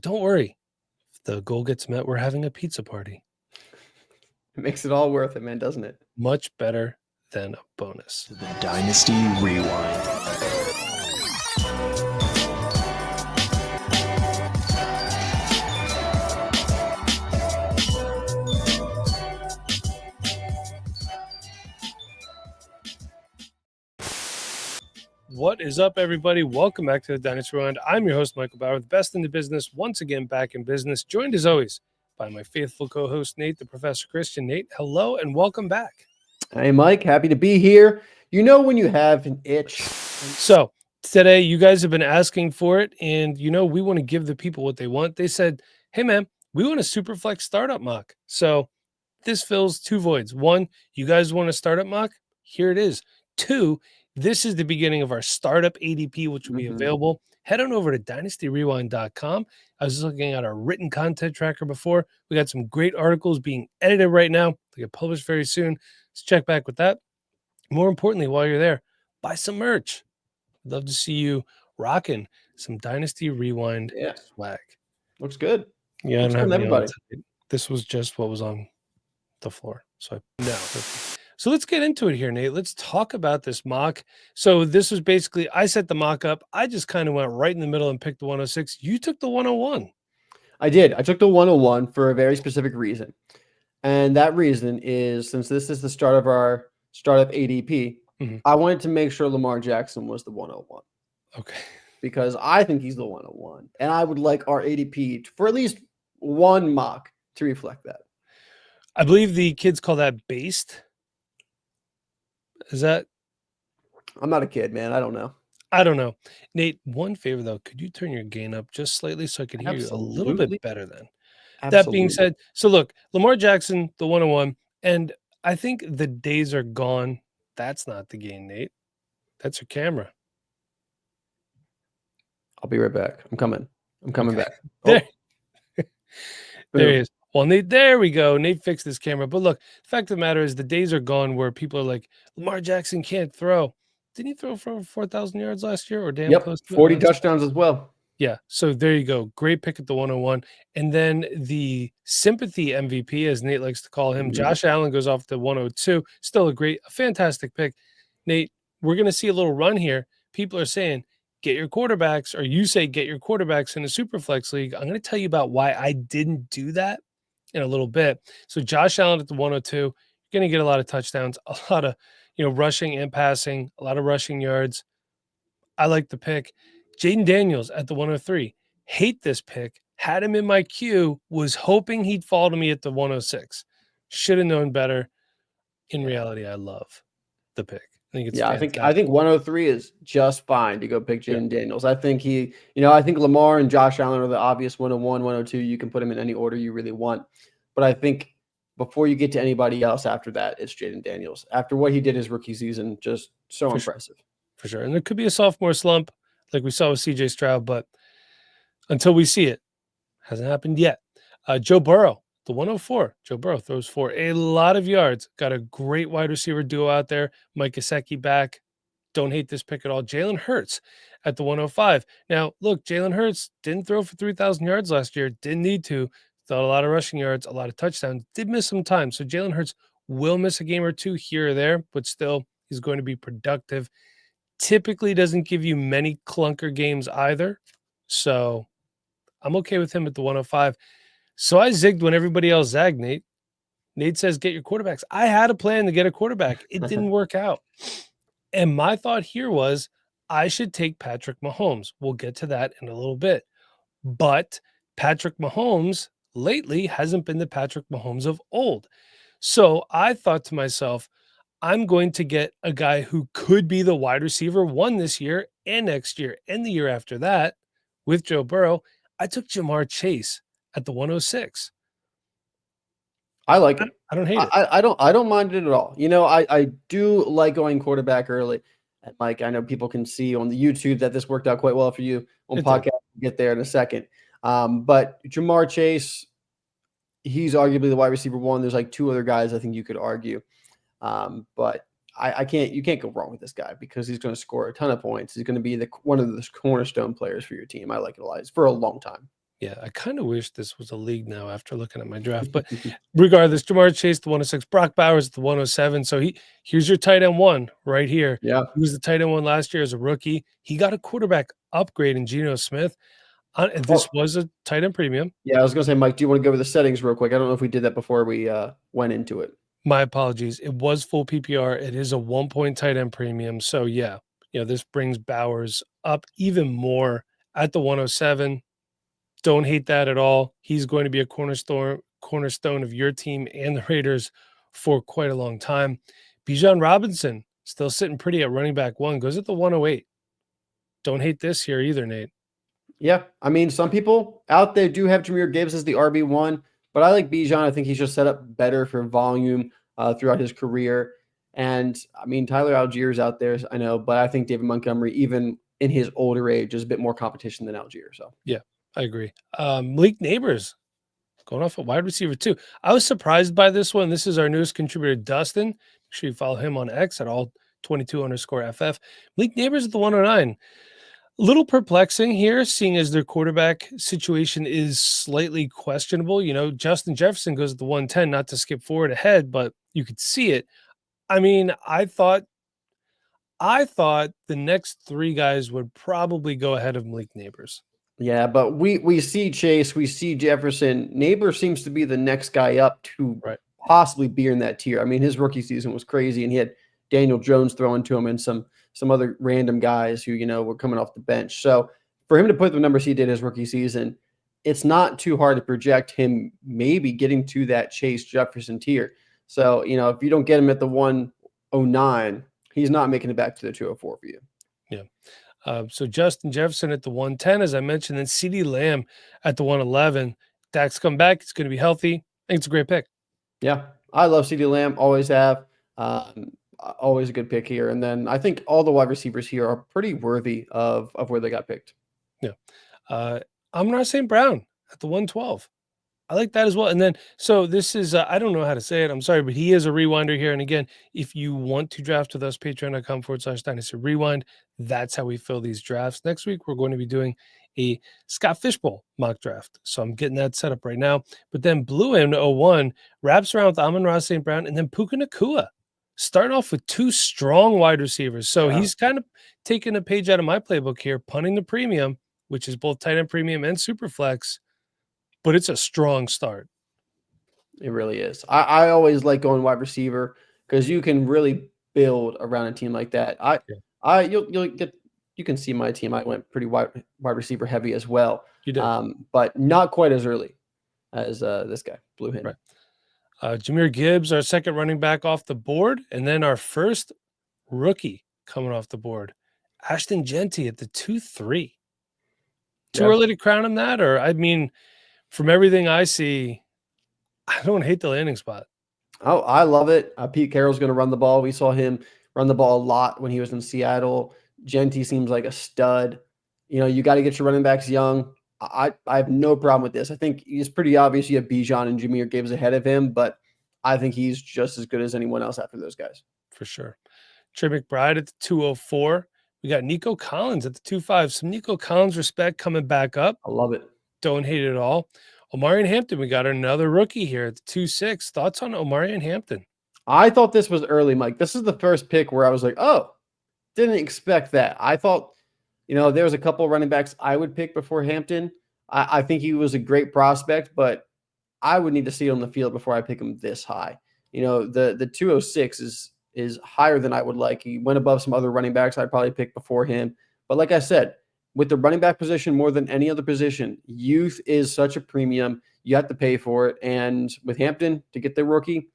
But don't worry. If the goal gets met, we're having a pizza party. It makes it all worth it, man, doesn't it? Much better than a bonus. The Dynasty Rewind. What is up, everybody? Welcome back to the Dynasty Rankings. I'm your host, Michael Bauer, the best in the business, once again back in business, joined as always by my faithful co-host, Nate, the Professor Christian. Nate, hello and welcome back. Hey, Mike, happy to be here. You know when you have an itch. So today, you guys have been asking for it, and we want to give the people what they want. They said, hey, man, we want a Superflex startup mock. So this fills two voids. One, you guys want a startup mock? Here it is. Two, this is the beginning of our startup ADP, which will be available. Head on over to dynastyrewind.com. I was looking at our written content tracker before. We got some great articles being edited right now. They get published very soon. Let's check back with that. More importantly, while you're there, buy some merch. I'd love to see you rocking some Dynasty Rewind swag. Looks good. Yeah, Looks good, everybody. This was just what was on the floor. So let's get into it here, Nate. Let's talk about this mock. So this was basically, I set the mock up. I just kind of went right in the middle and picked the 106. You took the 101. I did. I took the 101 for a very specific reason. And that reason is, since this is the start of our startup ADP, I wanted to make sure Lamar Jackson was the 101. Okay. Because I think he's the 101. And I would like our ADP for at least one mock to reflect that. I believe the kids call that based. Is that? I'm not a kid, man. I don't know. I don't know. Nate, one favor, though. Could you turn your gain up just slightly so I could hear you a little bit better then? That being said, so look, Lamar Jackson, the 101, and I think the days are gone. That's not the gain, Nate. That's your camera. I'll be right back. I'm coming back. There. There he is. Well, Nate, there we go. Nate fixed his camera. But look, the fact of the matter is the days are gone where people are like, Lamar Jackson can't throw. Didn't he throw for over 4,000 yards last year or damn close to 40 touchdowns as well. Yeah, so there you go. Great pick at the 101. And then the sympathy MVP, as Nate likes to call him, Josh Allen goes off to 102. Still a fantastic pick. Nate, we're going to see a little run here. People are saying, get your quarterbacks, or you say get your quarterbacks in a Superflex league. I'm going to tell you about why I didn't do that in a little bit. So Josh Allen at the 102, you're going to get a lot of touchdowns, a lot of rushing and passing, a lot of rushing yards. I like the pick. Jaden Daniels at the 103. Hate this pick. Had him in my queue. Was hoping he'd fall to me at the 106. Should have known better. In reality, I love the pick. I think it's fantastic. I think 103 is just fine to go pick Jaden Daniels. I think I think Lamar and Josh Allen are the obvious 101, 102. You can put them in any order you really want. But I think before you get to anybody else after that, it's Jaden Daniels. After what he did his rookie season, just so impressive. For sure. And there could be a sophomore slump like we saw with CJ Stroud, but until we see it, hasn't happened yet. Joe Burrow, the 104. Joe Burrow throws for a lot of yards. Got a great wide receiver duo out there. Mike Gesicki back. Don't hate this pick at all. Jalen Hurts at the 105. Now, look, Jalen Hurts didn't throw for 3,000 yards last year. Didn't need to. Thought a lot of rushing yards, a lot of touchdowns. Did miss some time. So Jalen Hurts will miss a game or two here or there, but still he's going to be productive. Typically doesn't give you many clunker games either. So I'm okay with him at the 105. So I zigged when everybody else zagged, Nate. Nate says, get your quarterbacks. I had a plan to get a quarterback. It didn't work out. And my thought here was I should take Patrick Mahomes. We'll get to that in a little bit. But Patrick Mahomes lately hasn't been the Patrick Mahomes of old. So I thought to myself, I'm going to get a guy who could be the wide receiver one this year and next year and the year after that with Joe Burrow. I took Jamar Chase at the 106. I like it. I don't hate it. I don't mind it at all. I do like going quarterback early. And Mike, I know people can see on the YouTube that this worked out quite well for you on podcast. We'll get there in a second. But Jamar Chase, he's arguably the wide receiver one. There's like two other guys I think you could argue. But you can't go wrong with this guy because he's going to score a ton of points. He's going to be one of the cornerstone players for your team. I like it a lot. It's for a long time. Yeah, I kind of wish this was a league now after looking at my draft. But regardless, Jamar Chase, the 106, Brock Bowers, the 107. So here's your tight end one right here. Yeah. He was the tight end one last year as a rookie. He got a quarterback upgrade in Geno Smith. And this was a tight end premium. Yeah, I was going to say, Mike, do you want to go over the settings real quick? I don't know if we did that before we went into it. My apologies. It was full PPR. It is a 1-point tight end premium. So yeah, this brings Bowers up even more at the 107. Don't hate that at all. He's going to be a cornerstone of your team and the Raiders for quite a long time. Bijan Robinson still sitting pretty at running back 1, goes at the 108. Don't hate this here either, Nate. Yeah, I mean, some people out there do have Jahmyr Gibbs as the RB1, but I like Bijan. I think he's just set up better for volume throughout his career. And I mean, Tyler Allgeier's out there, I know, but I think David Montgomery, even in his older age, is a bit more competition than Algier. So yeah, I agree. Malik Neighbors going off a wide receiver too. I was surprised by this one. This is our newest contributor, Dustin. Make sure you follow him on X at all22_FF. Malik Neighbors at the 109. A little perplexing here, seeing as their quarterback situation is slightly questionable. Justin Jefferson goes at the 110, not to skip forward ahead, but you could see it. I mean, I thought the next 3 guys would probably go ahead of Malik Neighbors. Yeah, but we see Chase, we see Jefferson. Neighbor seems to be the next guy up to possibly be in that tier. I mean, his rookie season was crazy, and he had Daniel Jones throwing to him and some other random guys who, were coming off the bench. So for him to put the numbers he did his rookie season, it's not too hard to project him maybe getting to that Chase Jefferson tier. So, if you don't get him at the 109, he's not making it back to the 204 for you. Yeah. So Justin Jefferson at the 110, as I mentioned, and CeeDee Lamb at the 111. Dak's come back. It's going to be healthy. I think it's a great pick. Yeah, I love CeeDee Lamb. Always have. Always a good pick here. And then I think all the wide receivers here are pretty worthy of where they got picked. Yeah. Amon-Ra St. Brown at the 112. I like that as well. And then, so this is, I don't know how to say it. I'm sorry, but he is a rewinder here. And again, if you want to draft with us, patreon.com/Dynasty Rewind, that's how we fill these drafts. Next week, we're going to be doing a Scott Fishbowl mock draft. So I'm getting that set up right now. But then Blue M 01 wraps around with Amon-Ra St. Brown and then Puka Nacua, starting off with 2 strong wide receivers. So he's kind of taking a page out of my playbook here, punting the premium, which is both tight end premium and Superflex. But it's a strong start. It really is. I always like going wide receiver because you can really build around a team like that. You can see my team. I went pretty wide receiver heavy as well. You did, but not quite as early as this guy, Blue Hen. Right. Jahmyr Gibbs, our second running back off the board, and then our first rookie coming off the board, Ashton Genty at the 2-3. Too early to crown him that, or I mean, from everything I see, I don't hate the landing spot. Oh, I love it. Pete Carroll's going to run the ball. We saw him run the ball a lot when he was in Seattle. Genty seems like a stud. You got to get your running backs young. I have no problem with this. I think it's pretty obvious you have Bijan and Jahmyr Gibbs ahead of him, but I think he's just as good as anyone else after those guys. For sure. Trey McBride at the 204. We got Nico Collins at the 2-5. Some Nico Collins respect coming back up. I love it. Don't hate it at all. Omarion Hampton, we got another rookie here at the 2-6. Thoughts on Omarion Hampton? I thought this was early, Mike. This is the first pick where I was like, oh, didn't expect that. I thought, there was a couple of running backs I would pick before Hampton. I think he was a great prospect, but I would need to see it on the field before I pick him this high. The 206 is higher than I would like. He went above some other running backs I'd probably pick before him. But like I said, with the running back position more than any other position, youth is such a premium. You have to pay for it. And with Hampton, to get their rookie,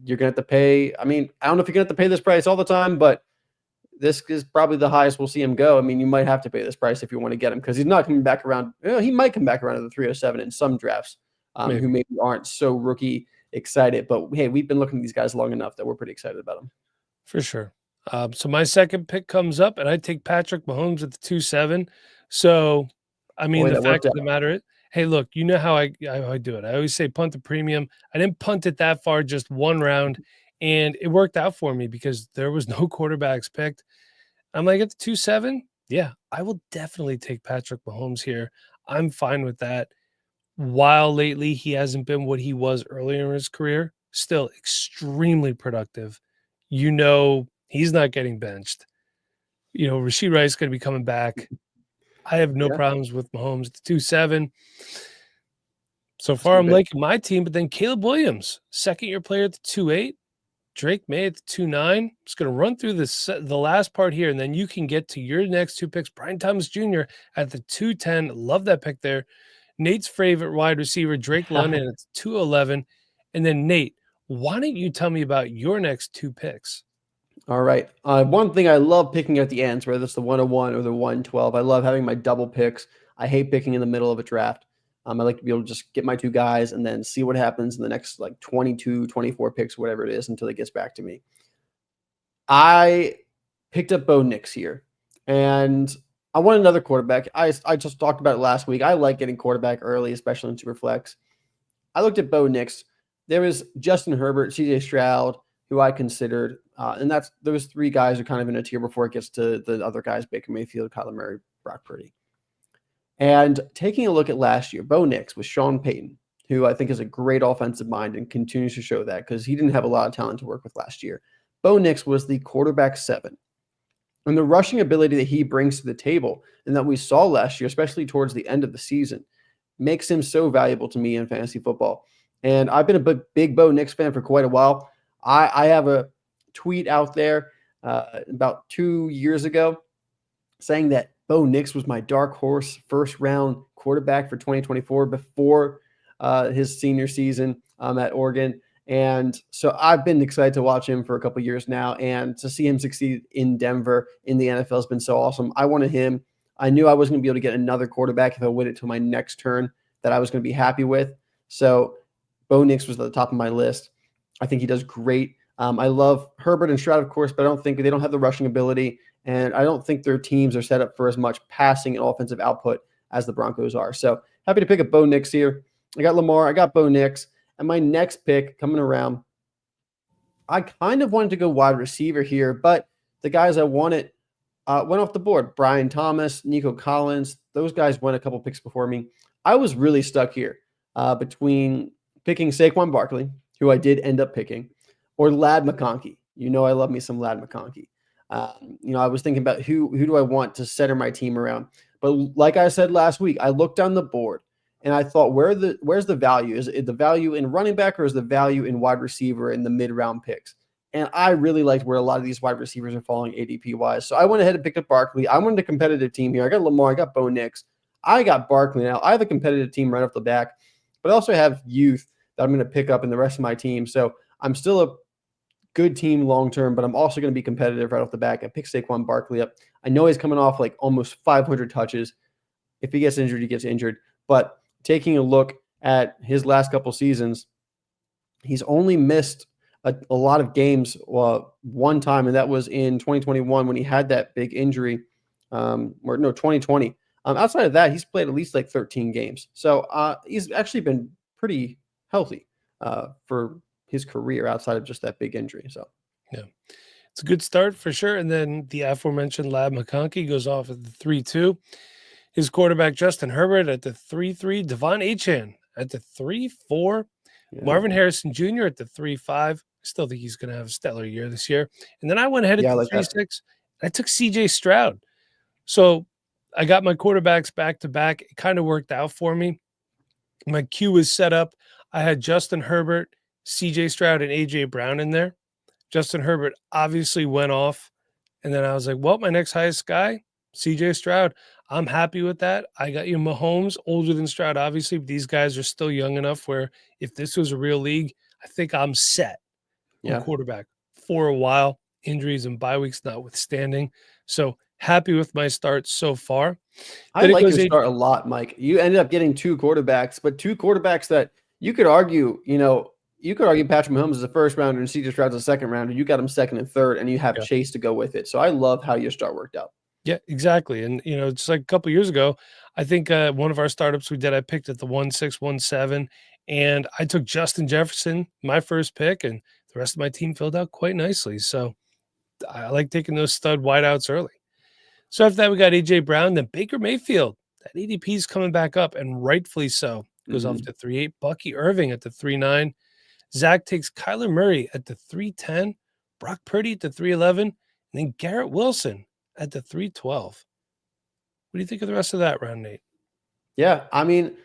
you're going to have to pay. I mean, I don't know if you're going to have to pay this price all the time, but this is probably the highest we'll see him go. I mean, you might have to pay this price if you want to get him because he's not coming back around. He might come back around to the 307 in some drafts who maybe aren't so rookie excited. But, hey, we've been looking at these guys long enough that we're pretty excited about them. For sure. So my second pick comes up, and I take Patrick Mahomes at the 2-7. So, I mean, the fact of the matter is, hey, look, you know how I do it. I always say punt the premium. I didn't punt it that far, just one round, and it worked out for me because there was no quarterbacks picked. I'm like, at the 2-7, yeah, I will definitely take Patrick Mahomes here. I'm fine with that. While lately he hasn't been what he was earlier in his career, still extremely productive. He's not getting benched. Rashid Rice is going to be coming back. I have no Yeah. problems with Mahomes at the 2.7. So That's far, good I'm pick. liking my team, but then Caleb Williams, second-year player at the 2.8. Drake May at the 2.9. Just going to run through the last part here, and then you can get to your next two picks. Brian Thomas Jr. at the 2.10. Love that pick there. Nate's favorite wide receiver, Drake London at 2.11. And then, Nate, why don't you tell me about your next two picks? All right. One thing I love picking at the ends, whether it's the 101 or the 112, I love having my double picks. I hate picking in the middle of a draft. I like to be able to just get my two guys and then see what happens in the next like 22, 24 picks, whatever it is, until it gets back to me. I picked up Bo Nix here, and I want another quarterback. I just talked about it last week. I like getting quarterback early, especially in Superflex. I looked at Bo Nix. There was Justin Herbert, C.J. Stroud, who I considered, and those three guys are kind of in a tier before it gets to the other guys: Baker Mayfield, Kyler Murray, Brock Purdy. And taking a look at last year, Bo Nix with Sean Payton, who I think is a great offensive mind and continues to show that because he didn't have a lot of talent to work with last year. Bo Nix was the quarterback 7. And the rushing ability that he brings to the table and that we saw last year, especially towards the end of the season, makes him so valuable to me in fantasy football. And I've been a big Bo Nix fan for quite a while. I have a tweet out there about 2 years ago saying that Bo Nix was my dark horse first round quarterback for 2024 before his senior season at Oregon. And so I've been excited to watch him for a couple of years now, and to see him succeed in Denver in the NFL has been so awesome. I wanted him. I knew I was going to be able to get another quarterback if I waited till my next turn that I was going to be happy with. So Bo Nix was at the top of my list. I think he does great. I love Herbert and Stroud, of course, but I don't think they don't have the rushing ability, and I don't think their teams are set up for as much passing and offensive output as the Broncos are. So happy to pick up Bo Nix here. I got Lamar. I got Bo Nix. And my next pick coming around, I kind of wanted to go wide receiver here, but the guys I wanted went off the board. Brian Thomas, Nico Collins, those guys went a couple picks before me. I was really stuck here between picking Saquon Barkley, who I did end up picking, or Lad McConkey. I love me some Lad McConkey. I was thinking about who do I want to center my team around. But like I said last week, I looked down the board and I thought, where's the value? Is it the value in running back, or is the value in wide receiver in the mid-round picks? And I really liked where a lot of these wide receivers are falling ADP-wise. So I went ahead and picked up Barkley. I wanted a competitive team here. I got Lamar. I got Bo Nix. I got Barkley now. I have a competitive team right off the back, but I also have youth that I'm going to pick up in the rest of my team. So I'm still a good team long-term, but I'm also going to be competitive right off the back. I picked Saquon Barkley up. I know he's coming off like almost 500 touches. If he gets injured, he gets injured. But taking a look at his last couple seasons, he's only missed a lot of games one time, and that was in 2021 when he had that big injury, 2020. Outside of that, he's played at least like 13 games. So he's actually been pretty healthy for his career outside of just that big injury. So, yeah, it's a good start for sure. And then the aforementioned Lad McConkey goes off at the 3.2. His quarterback, Justin Herbert, at the 3.3. Devon Achane at the 3.4. yeah. Marvin Harrison Jr. at the 3.5. I still think he's going to have a stellar year this year. And then I went ahead at the like 3.6. I took C.J. Stroud. So I got my quarterbacks back to back. It kind of worked out for me. My queue was set up. I had Justin Herbert, C.J. Stroud, and A.J. Brown in there. Justin Herbert obviously went off. And then I was like, well, my next highest guy, C.J. Stroud. I'm happy with that. I got you Mahomes, older than Stroud, obviously. But these guys are still young enough where if this was a real league, I think I'm set on quarterback for a while, injuries and bye weeks notwithstanding. So happy with my start so far. I like your start a lot, Mike. You ended up getting two quarterbacks, but two quarterbacks that you could argue, Patrick Mahomes is a first rounder and C.J. Stroud's a second rounder. You got him second and third, and you have Chase to go with it. So I love how your start worked out. Yeah, exactly. And, just like a couple of years ago, I think one of our startups we did, I picked at the 1.6, 1.7, and I took Justin Jefferson, my first pick, and the rest of my team filled out quite nicely. So I like taking those stud wideouts early. So after that, we got A.J. Brown, then Baker Mayfield That ADP is coming back up, and rightfully so. Goes off to 3.8. Bucky Irving at the 3.9. Zach takes Kyler Murray at the 3.10. Brock Purdy at the 3.11. And then Garrett Wilson at the 3.12. What do you think of the rest of that round, Nate? Yeah, I mean,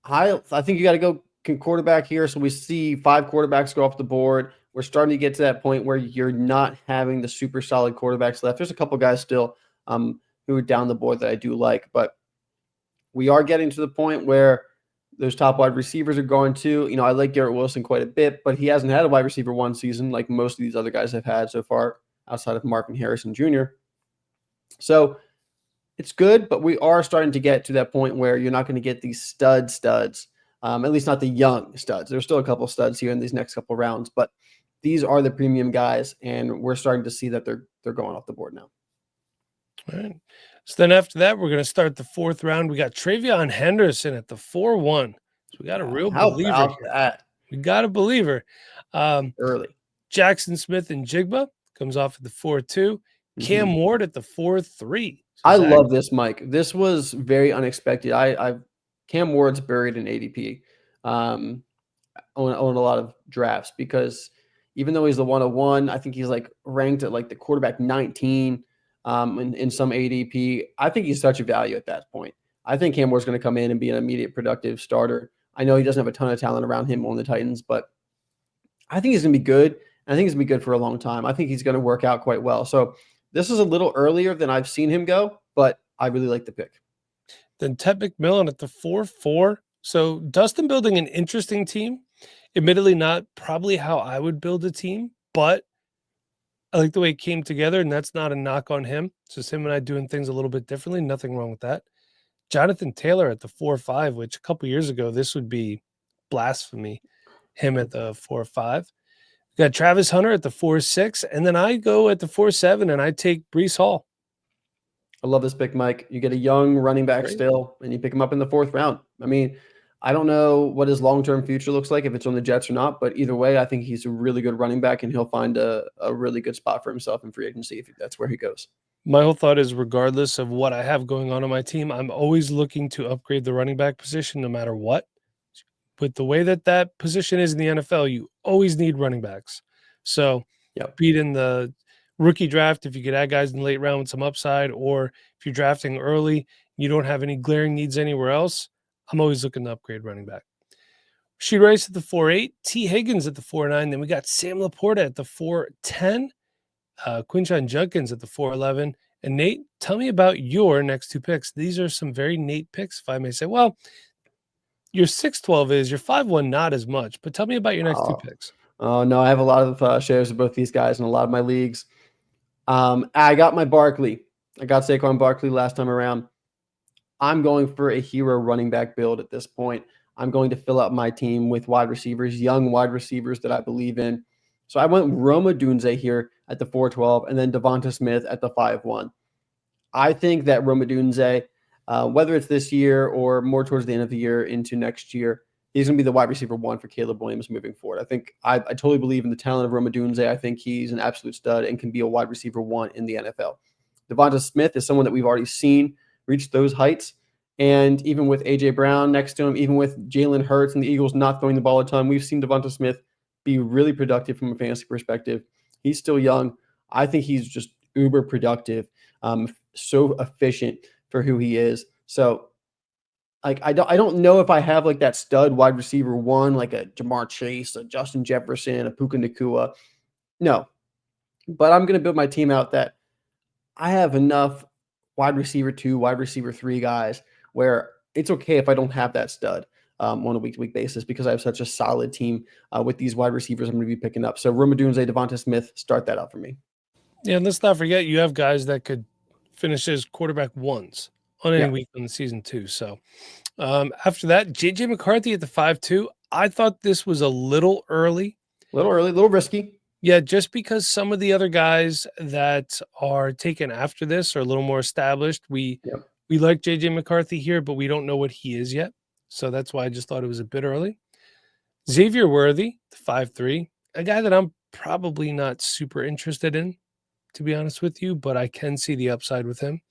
I think you got to go quarterback here. So we see 5 quarterbacks go off the board. We're starting to get to that point where you're not having the super solid quarterbacks left. There's a couple guys still who are down the board that I do like, but we are getting to the point where those top wide receivers are going to. I like Garrett Wilson quite a bit, but he hasn't had a wide receiver 1 season like most of these other guys have had so far outside of Marvin Harrison Jr. So it's good, but we are starting to get to that point where you're not going to get these studs, at least not the young studs. There's still a couple studs here in these next couple rounds, but these are the premium guys, and we're starting to see that they're going off the board now. All right. So then after that, we're going to start the 4th round. We got Travion Henderson at the 4.1. So we got a real believer. How about that? We got a believer. Early. Jackson Smith and Jigba comes off at the 4.2. Cam Ward at the 4.3. So I love this, Mike. This was very unexpected. Cam Ward's buried in ADP on a lot of drafts because even though he's the 101, I think he's like ranked at like the quarterback 19 in some ADP. I think he's such a value at that point. I think Cam Ward's going to come in and be an immediate productive starter. I know he doesn't have a ton of talent around him on the Titans, but I think he's going to be good. And I think he's going to be good for a long time. I think he's going to work out quite well. So this is a little earlier than I've seen him go, but I really like the pick. Then Ted McMillan at the 4.4. So Dustin building an interesting team. Admittedly, not probably how I would build a team, but I like the way it came together, and that's not a knock on him. It's just him and I doing things a little bit differently. Nothing wrong with that. Jonathan Taylor at the 4.5, which a couple years ago, this would be blasphemy. Him at the 4.5. We got Travis Hunter at the 4.6, and then I go at the 4.7, and I take Breece Hall. I love this pick, Mike. You get a young running back still, and you pick him up in the 4th round. I mean, I don't know what his long-term future looks like, if it's on the Jets or not, but either way, I think he's a really good running back, and he'll find a really good spot for himself in free agency if that's where he goes. My whole thought is regardless of what I have going on my team, I'm always looking to upgrade the running back position no matter what. With the way that position is in the NFL, you always need running backs. So beat in the rookie draft if you could add guys in the late round with some upside, or if you're drafting early, you don't have any glaring needs anywhere else, I'm always looking to upgrade running back. Rashee Rice at the 4.8, T. Higgins at the 4.9. Then we got Sam Laporta at the 4.10, Quinshon Judkins at the 4.11. And Nate, tell me about your next 2 picks. These are some very Nate picks, if I may say. Well, your 6.12 is, your 5.1 not as much, but tell me about your next 2 picks. Oh, no, I have a lot of shares of both these guys in a lot of my leagues. I got my Barkley. I got Saquon Barkley last time around. I'm going for a hero running back build at this point. I'm going to fill out my team with wide receivers, young wide receivers that I believe in. So I went Rome Odunze here at the 4.12 and then Devonta Smith at the 5.1. I think that Rome Odunze, whether it's this year or more towards the end of the year into next year, he's going to be the wide receiver 1 for Caleb Williams moving forward. I think I totally believe in the talent of Rome Odunze. I think he's an absolute stud and can be a wide receiver 1 in the NFL. Devonta Smith is someone that we've already seen reach those heights. And even with A.J. Brown next to him, even with Jalen Hurts and the Eagles not throwing the ball a ton, we've seen Devonta Smith be really productive from a fantasy perspective. He's still young. I think he's just uber productive, so efficient for who he is. So like I don't know if I have like that stud wide receiver 1, like a Jamar Chase, a Justin Jefferson, a Puka Nacua. No. But I'm going to build my team out that I have enough wide receiver 2, wide receiver 3 guys where it's okay if I don't have that stud on a week-to-week basis because I have such a solid team with these wide receivers I'm going to be picking up. So Rome Odunze, Devonta Smith, start that out for me. Yeah, and let's not forget you have guys that could finish as quarterback 1s on any week in the season too. So after that, J.J. McCarthy at the 5.2. I thought this was a little early. A little risky. Yeah, just because some of the other guys that are taken after this are a little more established. We like J.J. McCarthy here, but we don't know what he is yet. So that's why I just thought it was a bit early. Xavier Worthy, the 5.3, a guy that I'm probably not super interested in, to be honest with you, but I can see the upside with him.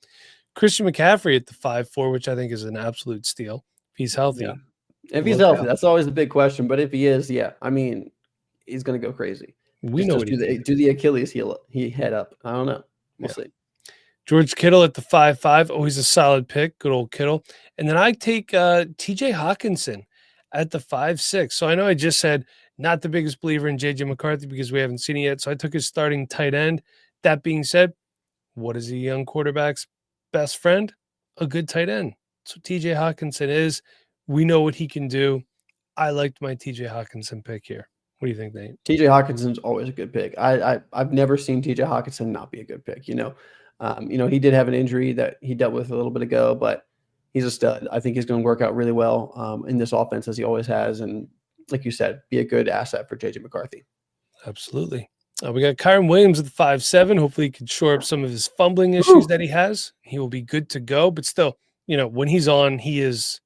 Christian McCaffrey at the 5-4, which I think is an absolute steal. If he's healthy. Yeah. If he's look healthy, out. that's always the big question. But if he is, yeah, I mean, he's going to go crazy. We know what he can do the Achilles heel he head up. I don't know. We'll see. George Kittle at the 5-5, always a solid pick. Good old Kittle. And then I take TJ Hawkinson at the 5-6. So I know I just said not the biggest believer in JJ McCarthy because we haven't seen it yet. So I took his starting tight end. That being said, what is a young quarterback's best friend? A good tight end. So TJ Hawkinson is. We know what he can do. I liked my TJ Hawkinson pick here. What do you think, Nate? TJ Hawkinson's always a good pick. I've never seen TJ Hawkinson not be a good pick. He did have an injury that he dealt with a little bit ago, but he's a stud. I think he's going to work out really well in this offense as he always has, and like you said, be a good asset for JJ McCarthy. Absolutely. We got Kyron Williams at the 5-7. Hopefully, he can shore up some of his fumbling issues that he has. He will be good to go. But still, when he's on, he is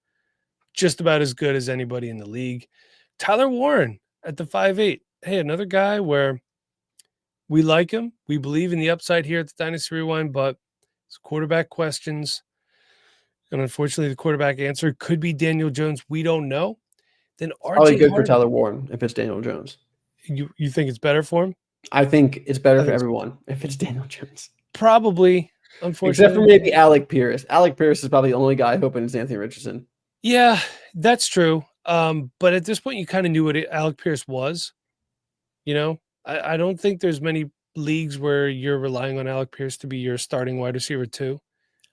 just about as good as anybody in the league. Tyler Warren at the 5-8. Hey, another guy where we like him. We believe in the upside here at the Dynasty Rewind, but it's quarterback questions. And unfortunately, the quarterback answer could be Daniel Jones. We don't know. Then Probably RJ good Harvey. for Tyler Warren if it's Daniel Jones. You think it's better for him? I think it's better for everyone if it's Daniel Jones. Probably, unfortunately. Except for maybe Alec Pierce. Alec Pierce is probably the only guy hoping it's Anthony Richardson. Yeah, that's true. But at this point, you kind of knew what Alec Pierce was. I don't think there's many leagues where you're relying on Alec Pierce to be your starting wide receiver 2.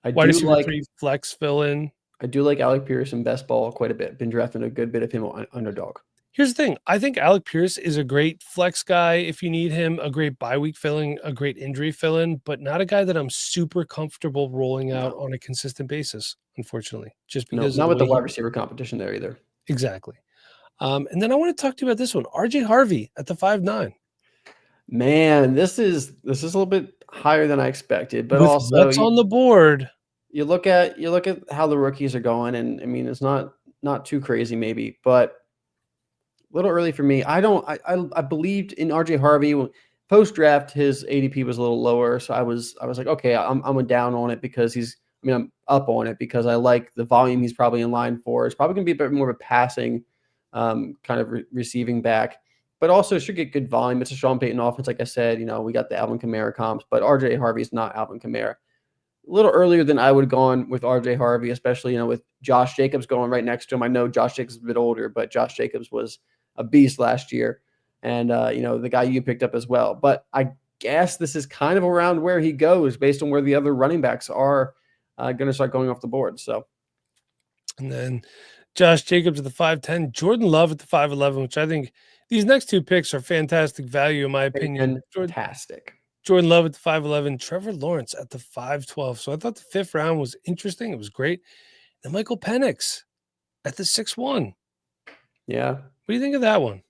Wide receiver 3, flex fill in. I do like Alec Pierce in best ball quite a bit. Been drafting a good bit of him on underdog. Here's the thing. I think Alec Pierce is a great flex guy if you need him, a great bye week fill-in, a great injury fill-in, but not a guy that I'm super comfortable rolling out on a consistent basis, unfortunately. Just because not with the wide receiver competition there either. Exactly. And then I want to talk to you about this one. RJ Harvey at the 5-9. Man, this is a little bit higher than I expected, but With also what's on the board. You look at how the rookies are going, and I mean it's not too crazy maybe, but a little early for me. I believed in RJ Harvey. Post draft, his ADP was a little lower, so I was like, okay, I'm down on it because I'm up on it because I like the volume he's probably in line for. It's probably going to be a bit more of a passing kind of receiving back, but also should get good volume. It's a Sean Payton offense, like I said. We got the Alvin Kamara comps, but RJ Harvey's not Alvin Kamara. A little earlier than I would have gone with RJ Harvey, especially, with Josh Jacobs going right next to him. I know Josh Jacobs is a bit older, but Josh Jacobs was a beast last year. And, the guy you picked up as well. But I guess this is kind of around where he goes based on where the other running backs are going to start going off the board. So, and then Josh Jacobs at the 5-10, Jordan Love at the 5-11, which I think these next two picks are fantastic value, in my opinion. Fantastic. Jordan Love at the 5-11, Trevor Lawrence at the 5-12. So I thought the 5th round was interesting. It was great. And Michael Penix at the 6-1. Yeah. What do you think of that one?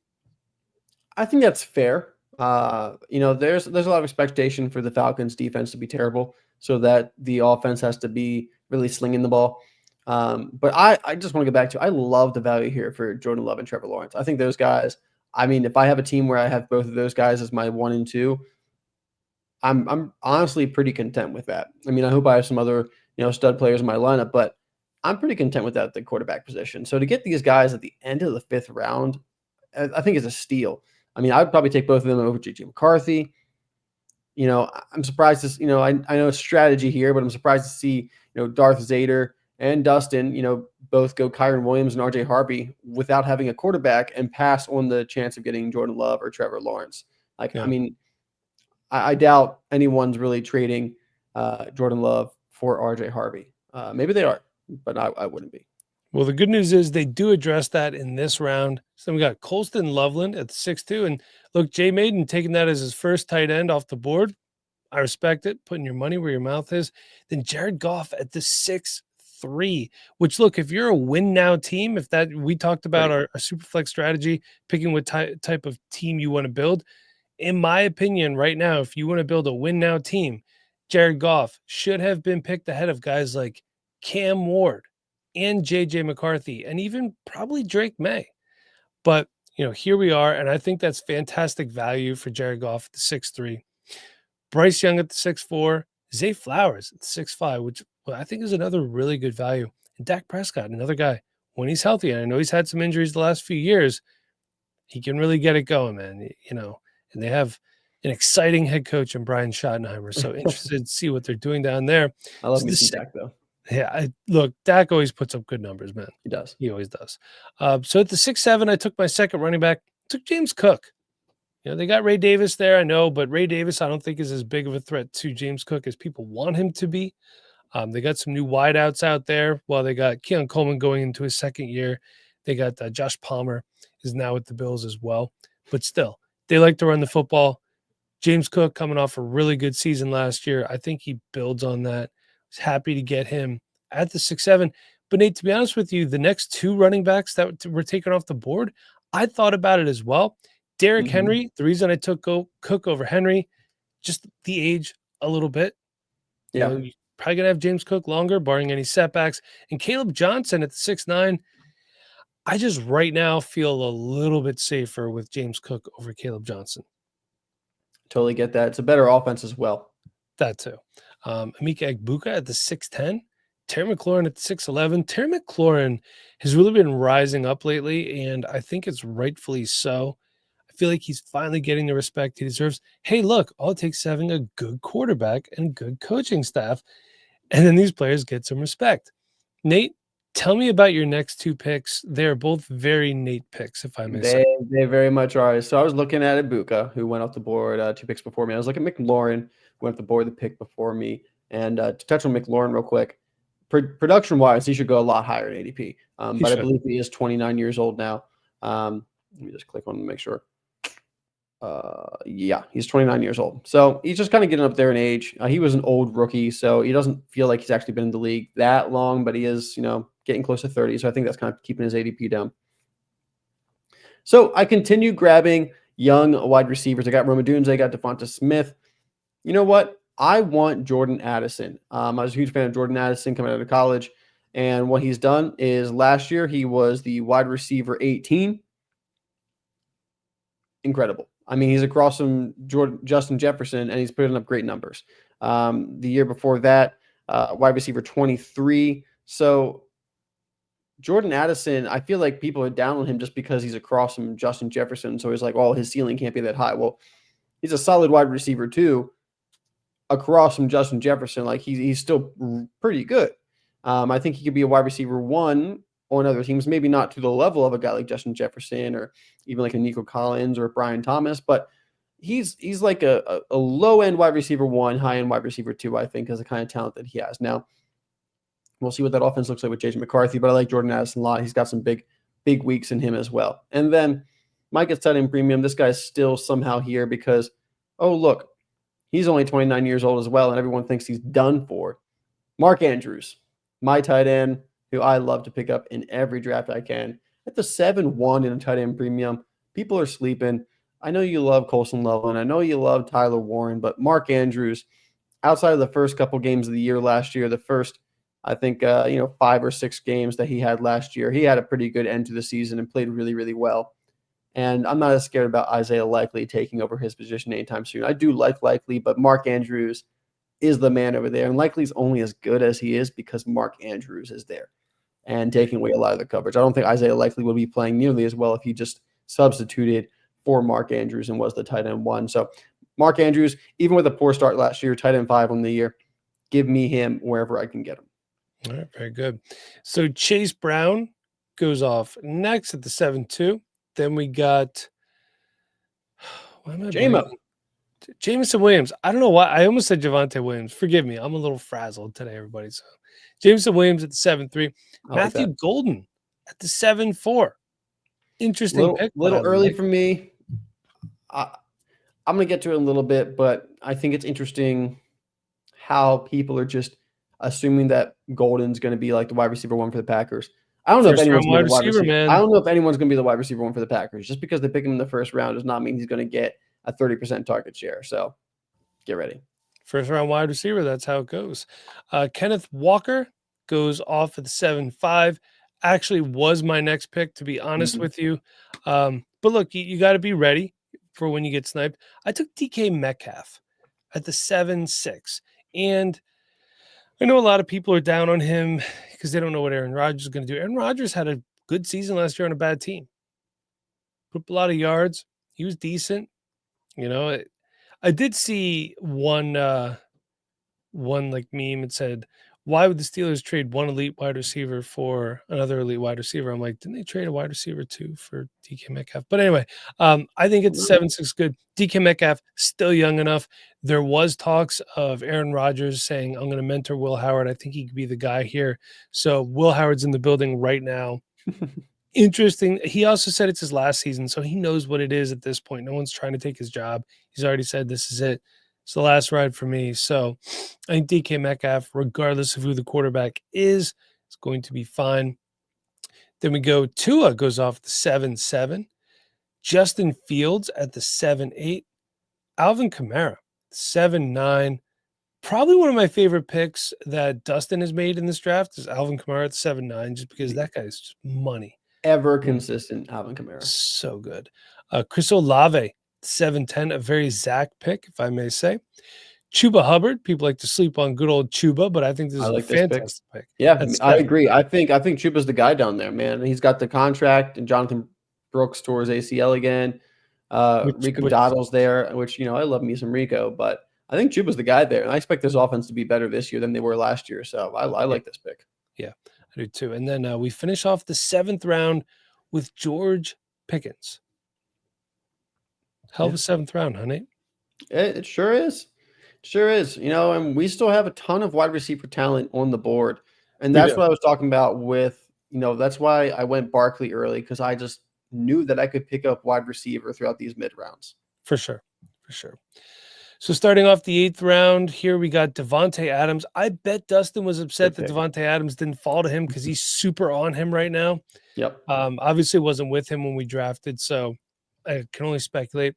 I think that's fair. There's a lot of expectation for the Falcons defense to be terrible so that the offense has to be really slinging the ball. But I just want to go back to, I love the value here for Jordan Love and Trevor Lawrence. I think those guys, if I have a team where I have both of those guys as my 1 and 2, I'm honestly pretty content with that. I hope I have some other, stud players in my lineup, but I'm pretty content with that at the quarterback position. So to get these guys at the end of the 5th round, I think is a steal. I'd probably take both of them over JJ McCarthy. I'm surprised to, I know it's strategy here, but I'm surprised to see, Darth Zader and Dustin, both go Kyron Williams and RJ Harvey without having a quarterback and pass on the chance of getting Jordan Love or Trevor Lawrence. I doubt anyone's really trading Jordan Love for RJ Harvey. Maybe they are, but I wouldn't be. Well, the good news is they do address that in this round. So we got Colston Loveland at the 6-2. And look, Jay Maiden taking that as his first tight end off the board. I respect it. Putting your money where your mouth is. Then Jared Goff at the 6-3, which, look, if you're a win now team, if that we talked about our Superflex strategy, picking what type of team you want to build. In my opinion, right now, if you want to build a win now team, Jared Goff should have been picked ahead of guys like Cam Ward and JJ McCarthy and even probably Drake May. But, here we are. And I think that's fantastic value for Jared Goff at the 6-3. Bryce Young at the 6-4, Zay Flowers at the 6-5, which who I think is another really good value. And Dak Prescott, another guy, when he's healthy, and I know he's had some injuries the last few years, he can really get it going, man. And they have an exciting head coach in Brian Schottenheimer. So interested to see what they're doing down there. I love So me some Dak, though. Yeah, look, Dak always puts up good numbers, man. He does. He always does. So at the 6-7, I took my second running back, took James Cook. They got Ray Davis there, I know, but Ray Davis I don't think is as big of a threat to James Cook as people want him to be. They got some new wideouts out there. Well, they got Keon Coleman going into his second year. They got Josh Palmer is now with the Bills as well. But still, they like to run the football. James Cook coming off a really good season last year. I think he builds on that. I was happy to get him at the 6-7. But Nate, to be honest with you, the next two running backs that were taken off the board, I thought about it as well. Derrick Henry, the reason I took Cook over Henry, just the age a little bit. Yeah. You're probably going to have James Cook longer, barring any setbacks. And Caleb Johnson at the 6-9, I just right now feel a little bit safer with James Cook over Caleb Johnson. Totally get that. It's a better offense as well. That too. Emeka Egbuka at the 6'10", Terry McLaurin at the 6'11". Terry McLaurin has really been rising up lately, and I think it's rightfully so. I feel like he's finally getting the respect he deserves. Hey, look, all it takes is having a good quarterback and a good coaching staff, and then these players get some respect. Nate, tell me about your next two picks. They're both very Nate picks, if I may say. They very much are. So I was looking at Egbuka, who went off the board 2 picks before me. I was looking at McLaurin, who went off the board the pick before me. And to touch on McLaurin real quick, production-wise, he should go a lot higher in ADP. But I believe he is 29 years old now. Let me just click on to make sure. Yeah, he's 29 years old. So he's just kind of getting up there in age. He was an old rookie, so he doesn't feel like he's actually been in the league that long, but he is, getting close to 30. So I think that's kind of keeping his ADP down. So I continue grabbing young wide receivers. I got Rome Odunze, I got Devonta Smith. You know what? I want Jordan Addison. I was a huge fan of Jordan Addison coming out of college. And what he's done is last year he was the wide receiver 18. Incredible. I mean, he's across from Justin Jefferson, and he's putting up great numbers. The year before that, wide receiver 23. So Jordan Addison, I feel like people are down on him just because he's across from Justin Jefferson. So he's like, oh, his ceiling can't be that high. Well, he's a solid wide receiver too, across from Justin Jefferson. Like he's still pretty good. I think he could be a wide receiver 1 on other teams, maybe not to the level of a guy like Justin Jefferson or even like a Nico Collins or Brian Thomas, but he's like a low-end wide receiver 1, high-end wide receiver 2, I think, is the kind of talent that he has. Now, we'll see what that offense looks like with J.J. McCarthy, but I like Jordan Addison a lot. He's got some big weeks in him as well. And then Mike gets tight end premium. This guy's still somehow here because, oh, look, he's only 29 years old as well, and everyone thinks he's done for. Mark Andrews, my tight end, who I love to pick up in every draft I can. At the 7-1 in a tight end premium, people are sleeping. I know you love Colson Loveland. I know you love Tyler Warren, but Mark Andrews, outside of the first couple games of the year last year, the first, I think, 5 or 6 games that he had last year, he had a pretty good end to the season and played really, really well. And I'm not as scared about Isaiah Likely taking over his position anytime soon. I do like Likely, but Mark Andrews is the man over there. And Likely's only as good as he is because Mark Andrews is there and taking away a lot of the coverage. I don't think Isaiah Likely will be playing nearly as well if he just substituted for Mark Andrews and was the tight end 1. So Mark Andrews, even with a poor start last year, tight end 5 on the year, give me him wherever I can get him. All right, very good. So Chase Brown goes off next at the 7-2. Then we got Jameson Williams. I don't know why. I almost said Javonte Williams. Forgive me. I'm a little frazzled today, everybody. So Jameson Williams at the 7-3. Matthew Golden at the 7-4. Interesting pick. Little early for me. I'm going to get to it in a little bit, but I think it's interesting how people are just assuming that Golden's going to be like the wide receiver 1 for the Packers. I don't know if anyone's going to be the wide receiver. I don't know if anyone's going to be the wide receiver 1 for the Packers. Just because they pick him in the first round does not mean he's going to get a 30% target share. So get ready. First round wide receiver. That's how it goes. Kenneth Walker goes off at the 7-5. Actually was my next pick, to be honest with you. But look, you got to be ready for when you get sniped. I took DK Metcalf at the 7-6. And I know a lot of people are down on him because they don't know what Aaron Rodgers is going to do. Aaron Rodgers had a good season last year on a bad team. Put up a lot of yards. He was decent. I did see one like meme. It said, "Why would the Steelers trade one elite wide receiver for another elite wide receiver?" I'm like, didn't they trade a wide receiver too for DK Metcalf? But anyway, I think it's 7-6 good. DK Metcalf still young enough. There was talks of Aaron Rodgers saying, "I'm going to mentor Will Howard. I think he could be the guy here." So Will Howard's in the building right now. Interesting. He also said it's his last season, so he knows what it is at this point. No one's trying to take his job. He's already said this is it. It's the last ride for me. So I think DK Metcalf, regardless of who the quarterback is going to be fine. Then we go Tua goes off the 7-7. Justin Fields at the 7-8. Alvin Kamara, 7-9. Probably one of my favorite picks that Dustin has made in this draft is Alvin Kamara at 7-9, just because that guy's just money. Ever consistent Alvin Kamara. So good. Chris Olave, 7-10, a very Zach pick, if I may say. Chuba Hubbard, people like to sleep on good old Chuba, but I think this is a fantastic pick. Yeah, I agree. I think Chuba's the guy down there, man. He's got the contract, and Jonathan Brooks tore his ACL again. Rico Dowdle's there, which, I love me some Rico, but I think Chuba's the guy there, and I expect this offense to be better this year than they were last year. So I like this pick. Yeah, I do too. And then we finish off the 7th round with George Pickens. Hell of a 7th round, huh, Nate? It sure is. Sure is. And we still have a ton of wide receiver talent on the board. And that's what I was talking about with, that's why I went Barkley early, because I just knew that I could pick up wide receiver throughout these mid rounds. For sure. So starting off the 8th round, here we got Devontae Adams. I bet Dustin was upset that Devontae Adams didn't fall to him because he's super on him right now. Yep. Obviously wasn't with him when we drafted, so I can only speculate.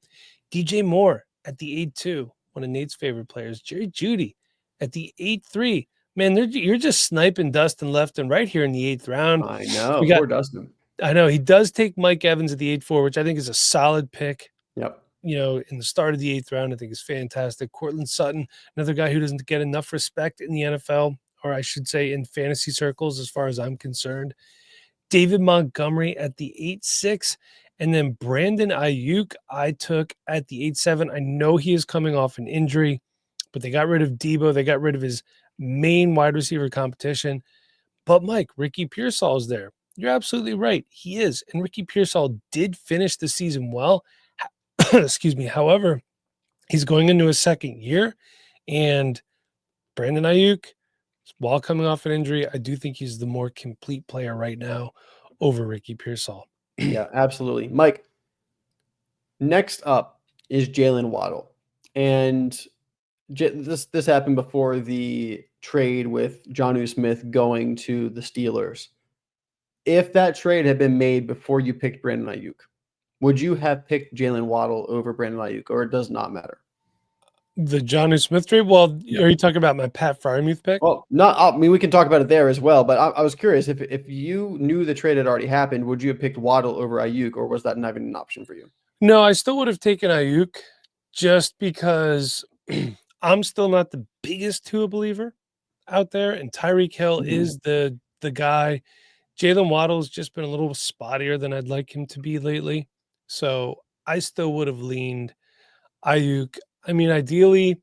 DJ Moore at the 8-2, one of Nate's favorite players. Jerry Jeudy at the 8-3. Man, you're just sniping Dustin left and right here in the 8th round. I know. Poor Dustin. I know. He does take Mike Evans at the 8-4, which I think is a solid pick. Yep. In the start of the 8th round, I think is fantastic. Cortland Sutton, another guy who doesn't get enough respect in the NFL, or I should say in fantasy circles, as far as I'm concerned. David Montgomery at the 8-6. And then Brandon Ayuk, I took at the 8-7. I know he is coming off an injury, but they got rid of Debo. They got rid of his main wide receiver competition. But Mike, Ricky Pearsall is there. You're absolutely right. He is. And Ricky Pearsall did finish the season well. Excuse me. However, he's going into his 2nd year. And Brandon Ayuk, while coming off an injury, I do think he's the more complete player right now over Ricky Pearsall. Yeah, absolutely. Mike, next up is Jalen Waddle. And this happened before the trade with Jonnu Smith going to the Steelers. If that trade had been made before you picked Brandon Ayuk, would you have picked Jalen Waddle over Brandon Ayuk, or it does not matter? The Jonnu Smith trade? Well, are you talking about my Pat Freiermuth pick? Well, we can talk about it there as well, but I was curious, if you knew the trade had already happened, would you have picked Waddle over Ayuk, or was that not even an option for you? No, I still would have taken Ayuk, just because I'm still not the biggest Tua believer out there, and Tyreek Hill is the guy. Jalen Waddle's just been a little spottier than I'd like him to be lately. So I still would have leaned Ayuk. I mean, ideally,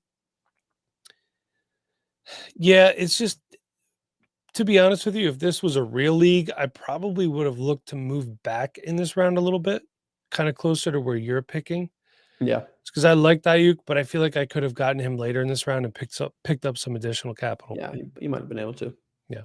yeah, it's just, to be honest with you, if this was a real league, I probably would have looked to move back in this round a little bit, kind of closer to where you're picking. Yeah. It's because I liked Ayuk, but I feel like I could have gotten him later in this round and picked up some additional capital. Yeah, you might have been able to. Yeah.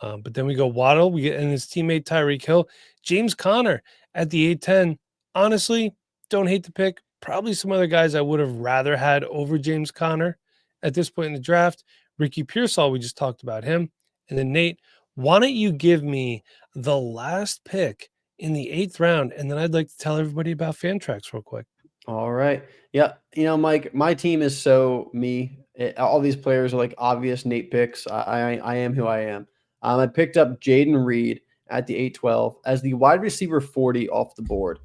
But then we go Waddle, we get and his teammate Tyreek Hill, James Conner at the 8-10. Honestly, don't hate the pick. Probably some other guys I would have rather had over James Conner at this point in the draft. Ricky Pearsall, we just talked about him. And then Nate, why don't you give me the last pick in the 8th round, and then I'd like to tell everybody about Fantrax real quick. All right. Yeah. Mike, my team is so me. All these players are like obvious Nate picks. I am who I am. I picked up Jaden Reed at the 8-12 as the wide receiver 40 off the board.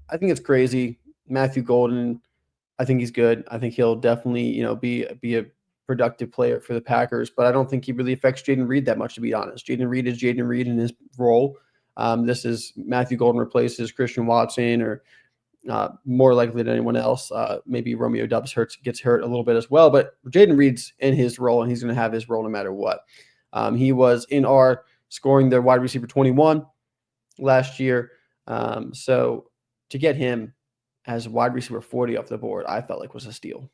I think it's crazy. Matthew Golden, I think he's good. I think he'll definitely, be a productive player for the Packers, but I don't think he really affects Jayden Reed that much, to be honest. Jayden Reed is Jayden Reed in his role. This is Matthew Golden replaces Christian Watson, or more likely than anyone else. Maybe Romeo Doubs gets hurt a little bit as well, but Jayden Reed's in his role, and he's going to have his role no matter what. He was in our scoring the wide receiver 21 last year. So to get him as wide receiver 40 off the board, I felt like was a steal.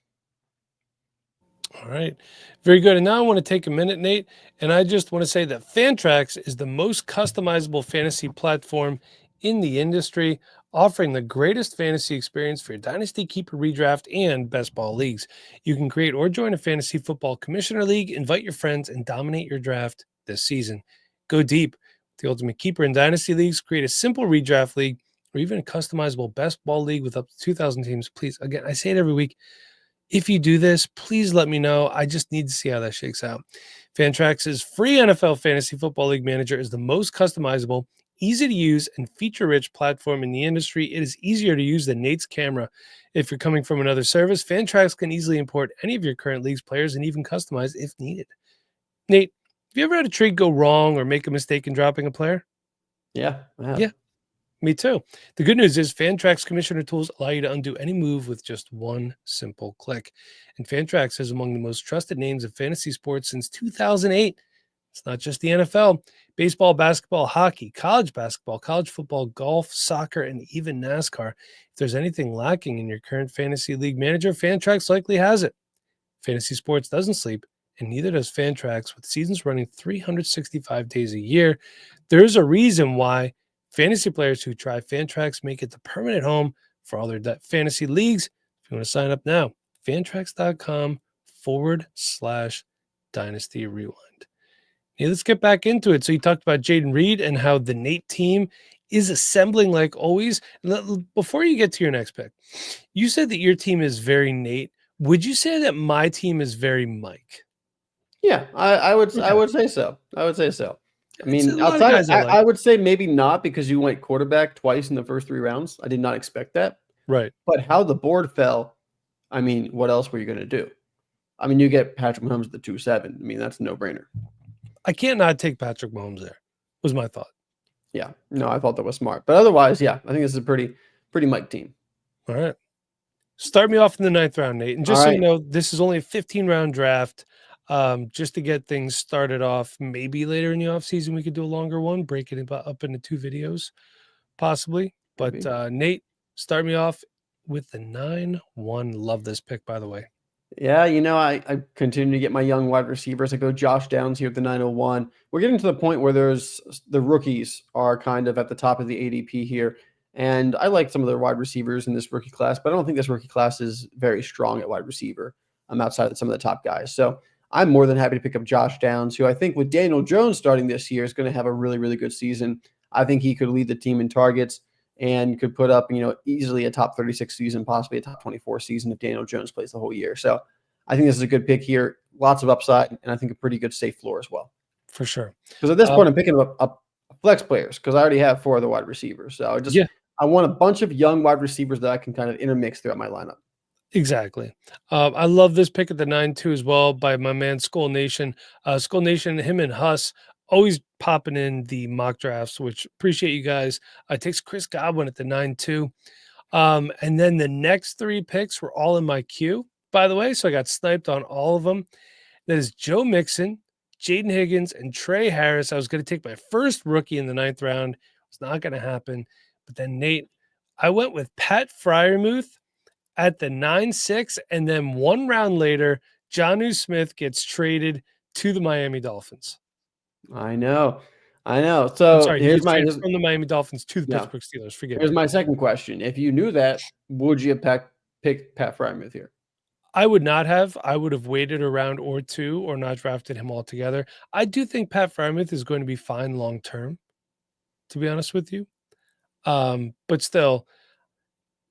All right. Very good. And now I want to take a minute, Nate, and I just want to say that Fantrax is the most customizable fantasy platform in the industry, offering the greatest fantasy experience for your dynasty, keeper, redraft, and best ball leagues. You can create or join a fantasy football commissioner league, invite your friends, and dominate your draft this season. Go deep with the ultimate keeper in dynasty leagues. Create a simple redraft league or even a customizable best ball league with up to 2,000 teams. Please, again, I say it every week. If you do this, please let me know. I just need to see how that shakes out. Fantrax's free NFL Fantasy Football League Manager is the most customizable, easy to use, and feature-rich platform in the industry. It is easier to use than Nate's camera. If you're coming from another service, Fantrax can easily import any of your current league's players and even customize if needed. Nate, have you ever had a trade go wrong or make a mistake in dropping a player? Yeah, I have. Yeah. Me too. The good news is Fantrax commissioner tools allow you to undo any move with just one simple click. And Fantrax is among the most trusted names of fantasy sports since 2008. It's not just the NFL. Baseball, basketball, hockey, college basketball, college football, golf, soccer, and even NASCAR. If there's anything lacking in your current fantasy league manager, Fantrax likely has it. Fantasy sports doesn't sleep, and neither does Fantrax, with seasons running 365 days a year. There's a reason why fantasy players who try Fantrax make it the permanent home for all their fantasy leagues. If you want to sign up now, fantrax.com/Dynasty Rewind. Hey, let's get back into it. So you talked about Jayden Reed and how the Nate team is assembling like always. Before you get to your next pick, you said that your team is very Nate. Would you say that my team is very Mike? Yeah, I would Okay. I would say so. I would say so. I It's mean, a lot of outside guys I like. I would say maybe not, because you went quarterback twice in the first 3 rounds. I did not expect that. Right. But how the board fell, I mean, what else were you going to do? I mean, you get Patrick Mahomes at the 2-7. I mean, that's a no-brainer. I can't not take Patrick Mahomes there, was my thought. Yeah. No, I thought that was smart. But otherwise, yeah, I think this is a pretty Mike team. All right. Start me off in the 9th round, Nate. And just All so right. you know, this is only a 15-round draft. Just to get things started off. Maybe later in the offseason we could do a longer one, break it up into 2 videos, possibly. But Maybe. Nate, start me off with the 9-1. Love this pick, by the way. Yeah, I continue to get my young wide receivers. I go Josh Downs here at the 901. We're getting to the point where the rookies are kind of at the top of the ADP here. And I like some of the wide receivers in this rookie class, but I don't think this rookie class is very strong at wide receiver. I'm outside of some of the top guys. So I'm more than happy to pick up Josh Downs, who I think with Daniel Jones starting this year is going to have a really, really good season. I think he could lead the team in targets and could put up, easily a top 36 season, possibly a top 24 season if Daniel Jones plays the whole year. So I think this is a good pick here. Lots of upside, and I think a pretty good safe floor as well. For sure. Because at this point, I'm picking up flex players because I already have 4 other wide receivers. So I want a bunch of young wide receivers that I can kind of intermix throughout my lineup. Exactly. I love this pick at the 9-2 as well by my man Skull Nation. Skull Nation, him and Huss always popping in the mock drafts, which appreciate you guys. Takes Chris Godwin at the 9-2. And then the next 3 picks were all in my queue, by the way. So I got sniped on all of them. That is Joe Mixon, Jaden Higgins, and Trey Harris. I was going to take my first rookie in the 9th round. It's not going to happen. But then, Nate, I went with Pat Freiermuth at the 9-6, and then 1 round later, Jonnu Smith gets traded to the Miami Dolphins. I know. So I'm sorry, here's from the Miami Dolphins to the Yeah. Pittsburgh Steelers. Forgive here's me. my second question. If you knew that, would you have picked Pat Freiermuth here? I would not have. I would have waited a round or 2 or not drafted him altogether. I do think Pat Freiermuth is going to be fine long term, to be honest with you. But still,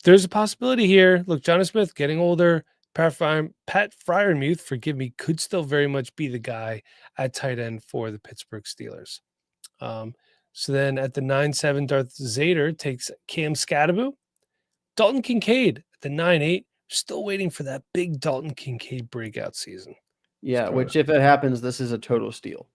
there's a possibility here. Look, Jonnu Smith getting older. Pat Freiermuth, forgive me, could still very much be the guy at tight end for the Pittsburgh Steelers. So then at the 9-7, Darth Zader takes Cam Scatterbo. Dalton Kincaid at the 9-8. Still waiting for that big Dalton Kincaid breakout season. Yeah, which if it happens, this is a total steal.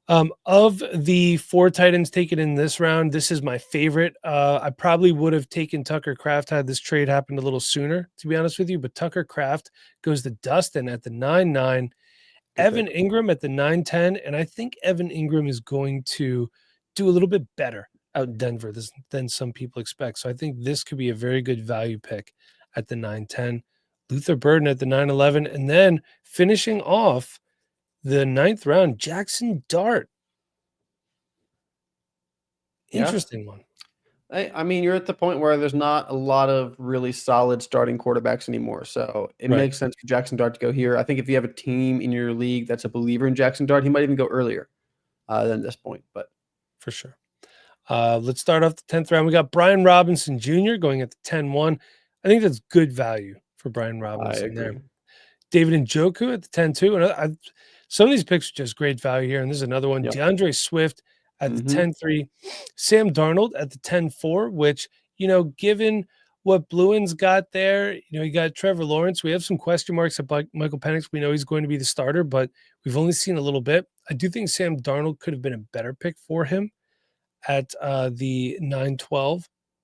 Of the 4 tight ends taken in this round, this is my favorite. I probably would have taken Tucker Kraft had this trade happened a little sooner, to be honest with you. But Tucker Kraft goes to Dustin at the 9-9, Evan Ingram at the 9-10, and I think Evan Ingram is going to do a little bit better out in Denver than some people expect. So I think this could be a very good value pick at the 9-10. Luther Burden at the 9-11, and then finishing off the 9th round, Jackson Dart. Interesting one. I mean, you're at the point where there's not a lot of really solid starting quarterbacks anymore. So it makes sense for Jackson Dart to go here. I think if you have a team in your league that's a believer in Jackson Dart, he might even go earlier than this point. But for sure. Let's start off the 10th round. We got Brian Robinson Jr. going at the 10-1. I think that's good value for Brian Robinson there. David Njoku at the 10-2. And some of these picks are just great value here. And this is another one. DeAndre Swift at the 10-3. Sam Darnold at the 10-4, which, given what Bluen's got there, you got Trevor Lawrence. We have some question marks about Michael Penix. We know he's going to be the starter, but we've only seen a little bit. I do think Sam Darnold could have been a better pick for him at the 9-12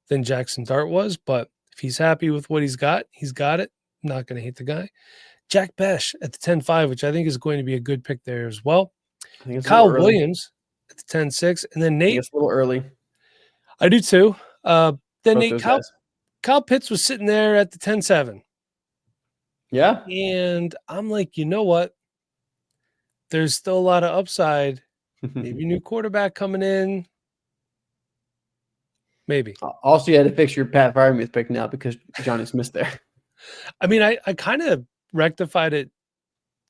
than Jackson Dart was. But if he's happy with what he's got it. I'm not going to hate the guy. Jack Besh at the 10-5, which I think is going to be a good pick there as well. Kyle Williams at the 10-6. And then Nate. It's a little early. I do too. Then Nate, Kyle Pitts was sitting there at the 10-7. Yeah. And I'm like, you know what? There's still a lot of upside. Maybe new quarterback coming in. Maybe. Also, you had to fix your Pat Freiermuth pick now because Johnny Smith's there. I mean, I kind of rectified it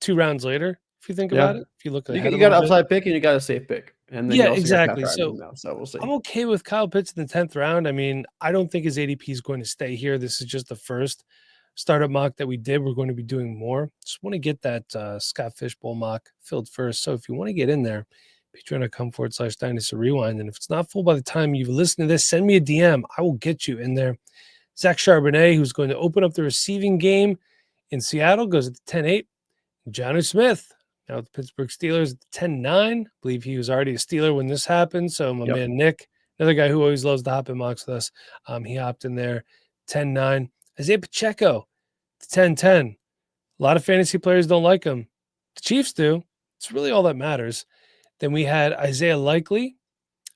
2 rounds later, if you think about it. If you look at you got an upside pick and you got a safe pick. And then exactly. So we'll see. I'm okay with Kyle Pitts in the 10th round. I mean, I don't think his ADP is going to stay here. This is just the first startup mock that we did. We're going to be doing more. Just want to get that Scott Fishbowl mock filled first. So if you want to get in there, patreon.com/Dynasty Rewind. And if it's not full by the time you've listened to this, send me a DM. I will get you in there. Zach Charbonnet, who's going to open up the receiving game in Seattle, goes at the 10-8. Jonnu Smith, now with the Pittsburgh Steelers at the 10-9. I believe he was already a Steeler when this happened. So my man Nick, another guy who always loves to hop in mocks with us, he hopped in there 10-9. Isaiah Pacheco, the 10-10. A lot of fantasy players don't like him. The Chiefs do. It's really all that matters. Then we had Isaiah Likely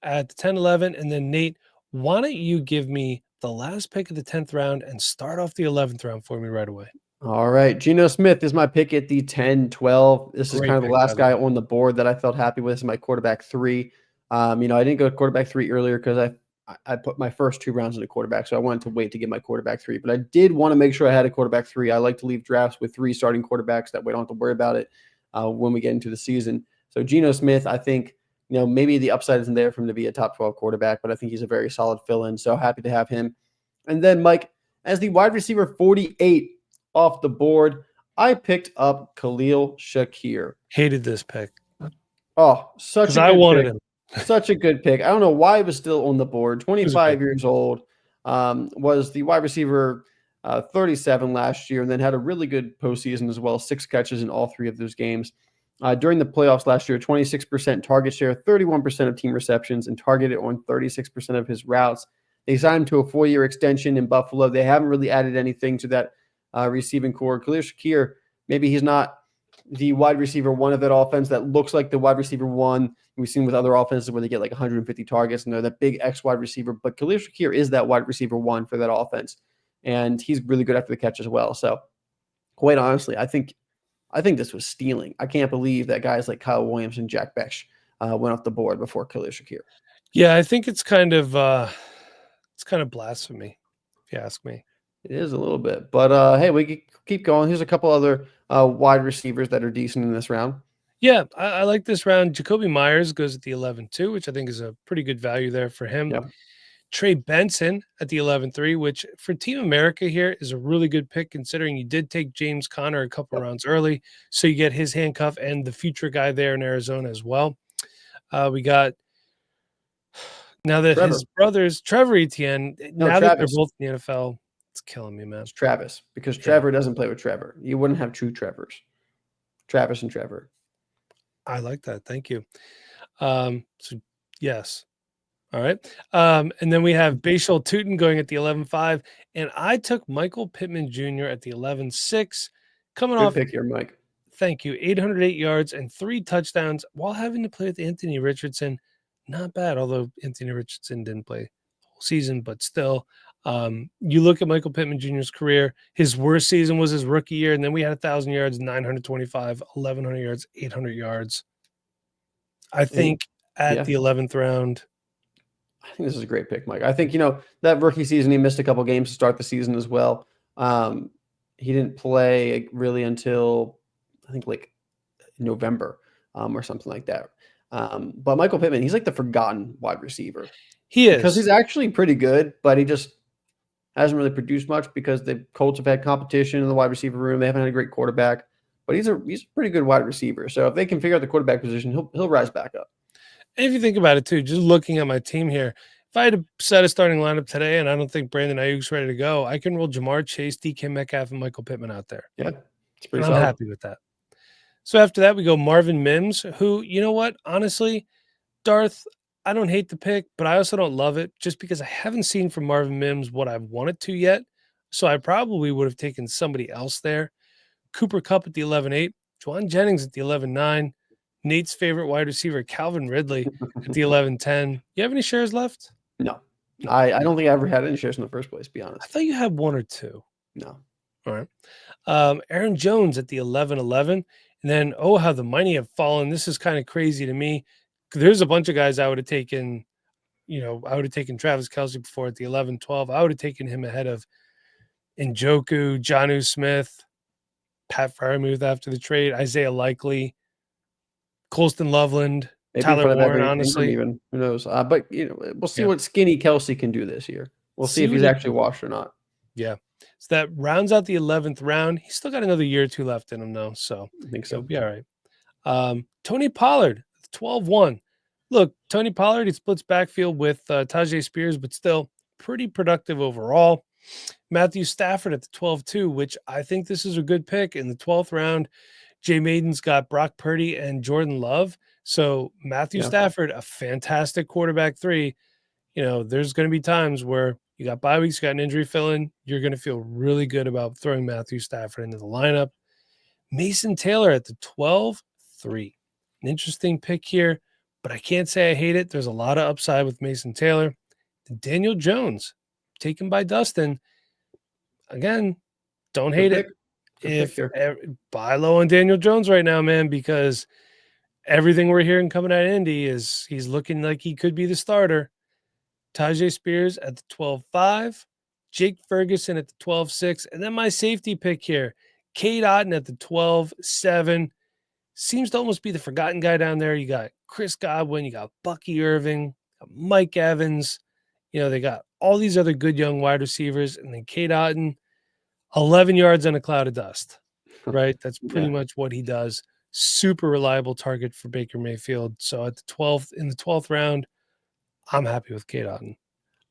at the 10-11. And then Nate, why don't you give me the last pick of the 10th round and start off the 11th round for me right away? All right. Geno Smith is my pick at the 10-12. This is kind of the last guy on the board that I felt happy with. This is my quarterback 3. I didn't go quarterback 3 earlier because I put my first 2 rounds into quarterback, so I wanted to wait to get my quarterback 3. But I did want to make sure I had a quarterback 3. I like to leave drafts with 3 starting quarterbacks. That way I don't have to worry about it when we get into the season. So Geno Smith, I think, maybe the upside isn't there for him to be a top 12 quarterback, but I think he's a very solid fill-in. So happy to have him. And then, Mike, as the wide receiver 48 off the board, I picked up Khalil Shakir. Hated this pick. Oh, such a good I wanted pick. him. Such a good pick. I don't know why he was still on the board. 25 years old, was the wide receiver 37 last year, and then had a really good postseason as well. 6 catches in all 3 of those games. During the playoffs last year, 26% target share, 31% of team receptions, and targeted on 36% of his routes. They signed him to a 4-year extension in Buffalo. They haven't really added anything to that receiving core. Khalil Shakir, maybe he's not the wide receiver 1 of that offense that looks like the wide receiver 1 we've seen with other offenses where they get like 150 targets and they're that big X wide receiver. But Khalil Shakir is that wide receiver 1 for that offense. And he's really good after the catch as well. So quite honestly, I think this was stealing. I can't believe that guys like Kyle Williams and Jack Besh went off the board before Khalil Shakir. Yeah, I think it's kind of blasphemy, if you ask me. It is a little bit, but hey, we can keep going. Here's a couple other wide receivers that are decent in this round. Yeah, I like this round. Jacoby Myers goes at the 11-2, which I think is a pretty good value there for him. Yep. Trey Benson at the 11-3, which for Team America here is a really good pick considering you did take James Conner a couple rounds early. So you get his handcuff and the future guy there in Arizona as well. We got now that his brothers, Trevor Etienne, now that they're both in the NFL, it's killing me, man. It's Travis, because Trevor doesn't play with Trevor. You wouldn't have 2 Trevors. Travis and Trevor. I like that. Thank you. So yes. All right. And then we have Bashal Tootin going at the 11.5. And I took Michael Pittman Jr. at the 11.6, coming Good off, pick here, Mike. thank you, 808 yards and 3 touchdowns while having to play with Anthony Richardson. Not bad, although Anthony Richardson didn't play the whole season, but still. You look at Michael Pittman Jr.'s career, his worst season was his rookie year, and then we had 1,000 yards, 925, 1,100 yards, 800 yards. I think at the 11th round. I think this is a great pick, Mike. I think, that rookie season, he missed a couple games to start the season as well. He didn't play really until, I think, like November or something like that. But Michael Pittman, he's like the forgotten wide receiver. He is. Because he's actually pretty good, but he just hasn't really produced much because the Colts have had competition in the wide receiver room. They haven't had a great quarterback, but he's a pretty good wide receiver. So if they can figure out the quarterback position, he'll rise back up. And if you think about it too, just looking at my team here, if I had to set a starting lineup today, and I don't think Brandon Ayuk's ready to go, I can roll Jamar Chase, DK Metcalf, and Michael Pittman out there. Yeah, it's pretty I'm solid. happy with that. So after that, we go Marvin Mims, who, you know what? Honestly, Darth, I don't hate the pick, but I also don't love it just because I haven't seen from Marvin Mims what I've wanted to yet. So I probably would have taken somebody else there. Cooper Kupp at the 11.8, Juwan Jennings at the 11.9, Nate's favorite wide receiver, Calvin Ridley at the 11.10. You have any shares left? No. I don't think I ever had any shares in the first place, to be honest. I thought you had 1 or 2. No. All right. Aaron Jones at the 11.11. And then, how the mighty have fallen. This is kind of crazy to me. There's a bunch of guys I would have taken, I would have taken Travis Kelce before at the 11.12. I would have taken him ahead of Njoku, Jonnu Smith, Pat Freiermuth after the trade, Isaiah Likely, Colston Loveland, Maybe Tyler Warren, honestly. Even. Who knows? But, we'll see what skinny Kelce can do this year. We'll see if he's actually washed or not. Yeah. So that rounds out the 11th round. He's still got another year or 2 left in him, though. So I think so. He'll be all right. Tony Pollard, 12-1. Look, Tony Pollard, he splits backfield with Tajay Spears, but still pretty productive overall. Matthew Stafford at the 12-2, which I think this is a good pick in the 12th round. Jay Maiden's got Brock Purdy and Jordan Love. So Matthew Stafford, a fantastic quarterback 3. There's going to be times where you got bye weeks, you got an injury fill-in. You're going to feel really good about throwing Matthew Stafford into the lineup. Mason Taylor at the 12-3. An interesting pick here, but I can't say I hate it. There's a lot of upside with Mason Taylor. Daniel Jones, taken by Dustin. Again, don't hate it. Buy low on Daniel Jones right now, man, because everything we're hearing coming out of Indy is he's looking like he could be the starter. Tajay Spears at the 12.5, Jake Ferguson at the 12.6, and then my safety pick here, Cade Otton at the 12.7. Seems to almost be the forgotten guy down there. You got Chris Godwin, you got Bucky Irving, got Mike Evans. They got all these other good young wide receivers, and then Cade Otton, 11 yards on a cloud of dust, right? That's pretty much what he does. Super reliable target for Baker Mayfield. So at the 12th, in the 12th round, I'm happy with Cade Otton.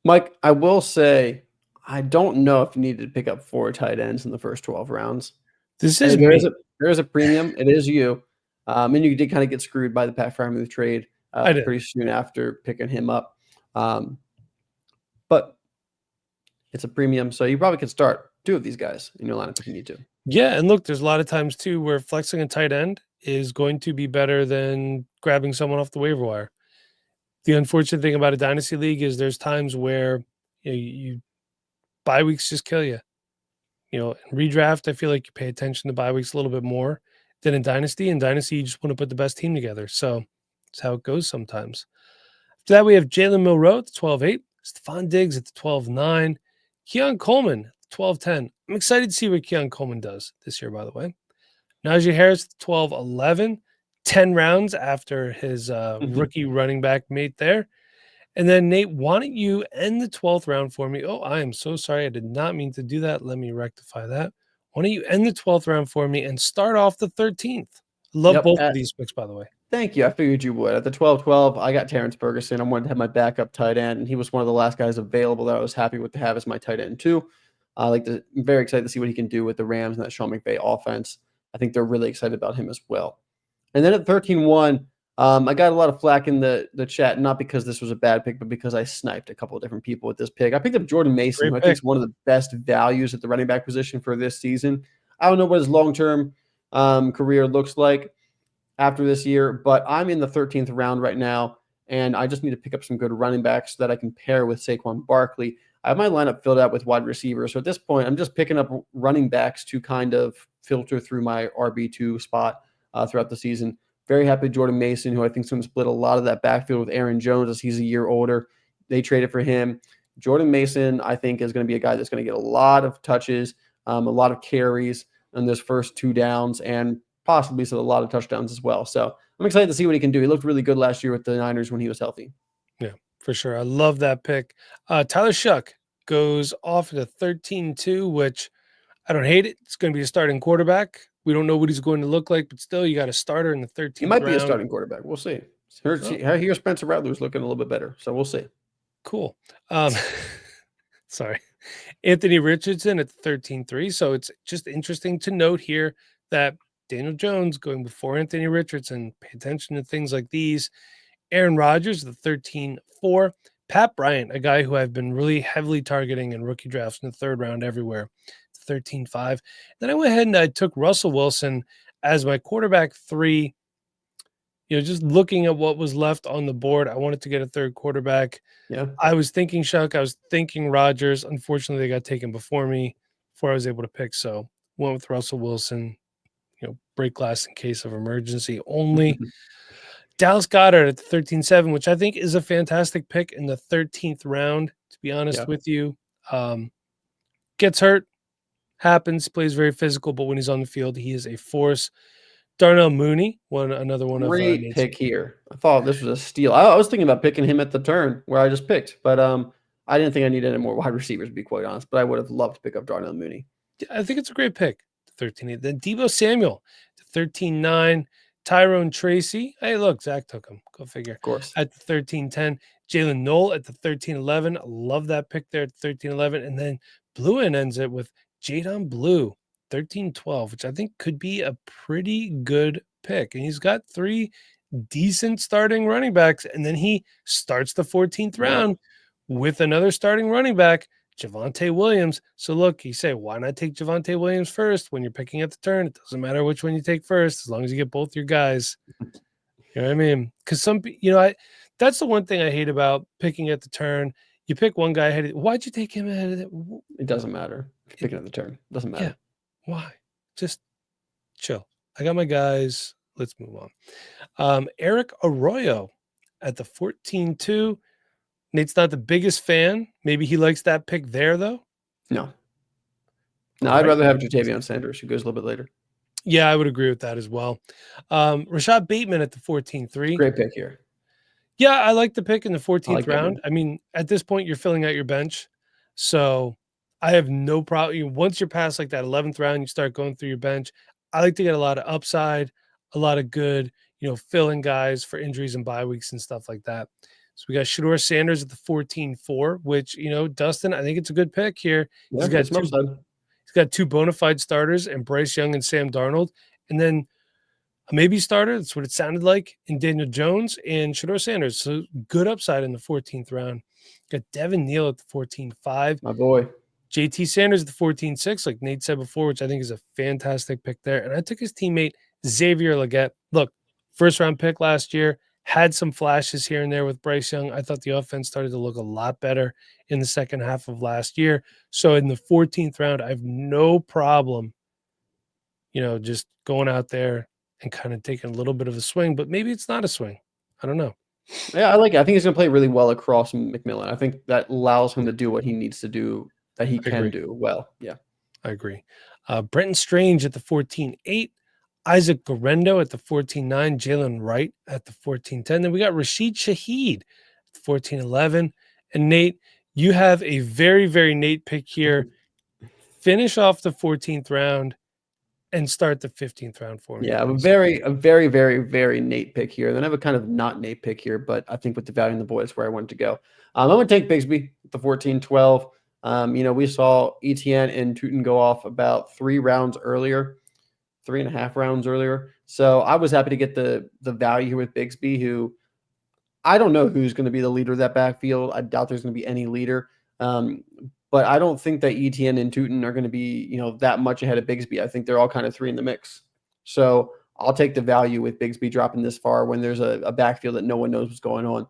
Mike, I will say, I don't know if you needed to pick up 4 tight ends in the first 12 rounds. This is me. There is a premium. It is you. And you did kind of get screwed by the Pat Freiermuth trade pretty soon after picking him up. But it's a premium, so you probably could start 2 of these guys in your lineup if you need to. Yeah, and look, there's a lot of times too where flexing a tight end is going to be better than grabbing someone off the waiver wire. The unfortunate thing about a dynasty league is there's times where you bye weeks just kill you. In redraft, I feel like you pay attention to bye weeks a little bit more than in dynasty. In dynasty, you just want to put the best team together. So that's how it goes sometimes. After that, we have Jalen Milroe at the 12.8, Stephon Diggs at the 12.9, Keon Coleman at the 12.10. I'm excited to see what Keon Coleman does this year, by the way. Najee Harris at the 12.11, 10 rounds after his rookie running back mate there. And then, Nate, why don't you end the 12th round for me? Oh, I am so sorry. I did not mean to do that. Let me rectify that. Why don't you end the 12th round for me and start off the 13th? Love both of these picks, by the way. Thank you. I figured you would. At the 12-12, I got Terrence Ferguson. I wanted to have my backup tight end, and he was one of the last guys available that I was happy with to have as my tight end too. I'm very excited to see what he can do with the Rams and that Sean McVay offense. I think they're really excited about him as well. And then at 13-1, I got a lot of flack in the chat, not because this was a bad pick, but because I sniped a couple of different people with this pick. I picked up Jordan Mason, who I think is one of the best values at the running back position for this season. I don't know what his long-term career looks like after this year, but I'm in the 13th round right now, and I just need to pick up some good running backs that I can pair with Saquon Barkley. I have my lineup filled out with wide receivers. So at this point, I'm just picking up running backs to kind of filter through my RB2 spot throughout the season. Very happy Jordan Mason, who I think is going to split a lot of that backfield with Aaron Jones as he's a year older. They traded for him. Jordan Mason, I think, is going to be a guy that's going to get a lot of touches, a lot of carries in those first 2 downs, and possibly a lot of touchdowns as well. So I'm excited to see what he can do. He looked really good last year with the Niners when he was healthy. Yeah, for sure. I love that pick. Tyler Shuck goes off at a 13-2, which I don't hate it. It's going to be a starting quarterback. We don't know what he's going to look like, but still, you got a starter in the 13th round. He might be a starting quarterback. We'll see. I hear Spencer Rattler's looking a little bit better, so we'll see. Cool. Sorry. Anthony Richardson at the 13-3. So it's just interesting to note here that Daniel Jones going before Anthony Richardson. Pay attention to things like these. Aaron Rodgers, the 13-4. Pat Bryant, a guy who I've been really heavily targeting in rookie drafts in the 3rd round everywhere, 13-5. Then I went ahead and I took Russell Wilson as my quarterback 3. Just looking at what was left on the board, I wanted to get a 3rd quarterback. Yeah. I was thinking Shuck. I was thinking Rodgers. Unfortunately, they got taken before me, before I was able to pick. So went with Russell Wilson. Break glass in case of emergency only. Dallas Goedert at the 13-7, which I think is a fantastic pick in the 13th round, to be honest with you. Gets hurt, happens, plays very physical, but when he's on the field, he is a force. Darnell Mooney, another one. Great pick here. I thought this was a steal. I was thinking about picking him at the turn where I just picked, but I didn't think I needed any more wide receivers, to be quite honest, but I would have loved to pick up Darnell Mooney. I think it's a great pick. 13-8. Then Deebo Samuel, 13-9. Tyrone Tracy. Hey, look, Zach took him. Go figure. Of course. At the 13-10. Jalen Knoll at the 13-11. I love that pick there at the 13-11. And then Blue ends it with Jadon Blue, 13-12, which I think could be a pretty good pick. And he's got 3 decent starting running backs. And then he starts the 14th round with another starting running back, Javonte Williams. So look, you say, why not take Javonte Williams first when you're picking at the turn? It doesn't matter which one you take first, as long as you get both your guys. You know what I mean? Because that's the one thing I hate about picking at the turn. You pick one guy ahead. Why'd you take him ahead of it? It doesn't matter. If you're picking at the turn. It doesn't matter. Yeah. Why? Just chill. I got my guys. Let's move on. Eric Arroyo at the 14-2. Nate's not the biggest fan. Maybe he likes that pick there, though. No, I'd rather have Jatavion Sanders, who goes a little bit later. Yeah, I would agree with that as well. Rashad Bateman at the 14-3. Great pick here. Yeah, I like the pick in the 14th round. I mean, at this point, you're filling out your bench. So I have no problem. Once you're past like that 11th round, you start going through your bench. I like to get a lot of upside, a lot of good, fill-in guys for injuries and bye weeks and stuff like that. So we got Shedeur Sanders at the 14-4, which, Dustin, I think it's a good pick here. Yeah, he's got 2 bona fide starters and Bryce Young and Sam Darnold. And then a maybe starter, that's what it sounded like, in Daniel Jones and Shedeur Sanders. So good upside in the 14th round. Got Devin Neal at the 14-5. My boy. JT Sanders at the 14-6, like Nate said before, which I think is a fantastic pick there. And I took his teammate, Xavier Legette. Look, first-round pick last year. Had some flashes here and there with Bryce Young. I thought the offense started to look a lot better in the second half of last year. So in the 14th round, I have no problem, just going out there and kind of taking a little bit of a swing, but maybe it's not a swing. I don't know. Yeah, I like it. I think he's going to play really well across McMillan. I think that allows him to do what he needs to do, that he can do well. Yeah. I agree. Brenton Strange at the 14-8. Isaac Guerrero at the 14-9, Jalen Wright at the 14-10. Then we got Rashid Shaheed at the 14-11. And Nate, you have a very, very Nate pick here. Finish off the 14th round and start the 15th round for me. Yeah, a very, very, very Nate pick here. Then I have a kind of not Nate pick here, but I think with the value in the board is where I wanted to go. I'm going to take Bigsby at the 14-12. We saw ETN and Tootin go off about 3 rounds earlier. 3.5 rounds earlier. So I was happy to get the value here with Bigsby, who I don't know who's going to be the leader of that backfield. I doubt there's going to be any leader. But I don't think that ETN and Tootin are going to be, that much ahead of Bigsby. I think they're all kind of three in the mix. So I'll take the value with Bigsby dropping this far when there's a backfield that no one knows what's going on.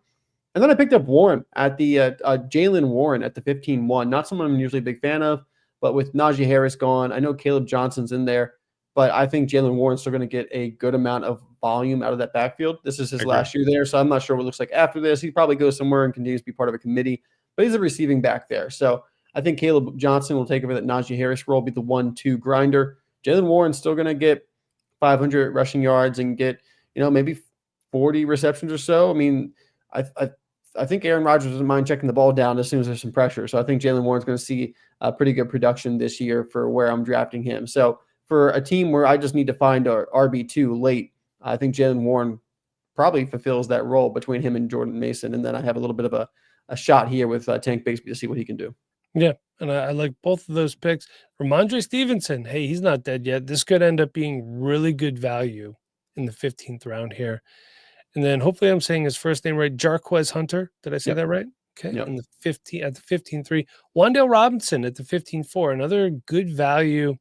And then I picked up Warren at the Jalen Warren at the 15-1. Not someone I'm usually a big fan of, but with Najee Harris gone, I know Caleb Johnson's in there, but I think Jalen Warren's still going to get a good amount of volume out of that backfield. This is his last year there, so I'm not sure what it looks like after this. He probably goes somewhere and continues to be part of a committee, but he's a receiving back there. So I think Caleb Johnson will take over that Najee Harris role, be the 1-2 grinder. Jalen Warren's still going to get 500 rushing yards and get, maybe 40 receptions or so. I mean, I think Aaron Rodgers doesn't mind checking the ball down as soon as there's some pressure. So I think Jalen Warren's going to see a pretty good production this year for where I'm drafting him. So for a team where I just need to find a RB2 late, I think Jalen Warren probably fulfills that role between him and Jordan Mason. And then I have a little bit of a shot here with Tank Bigsby to see what he can do. Yeah, and I like both of those picks. Ramondre Stevenson, hey, he's not dead yet. This could end up being really good value in the 15th round here. And then hopefully I'm saying his first name right, Jarquez Hunter. Did I say that right? Okay. Yep. In the 15 at the 15-3. Wandale Robinson at the 15-4. Another good value.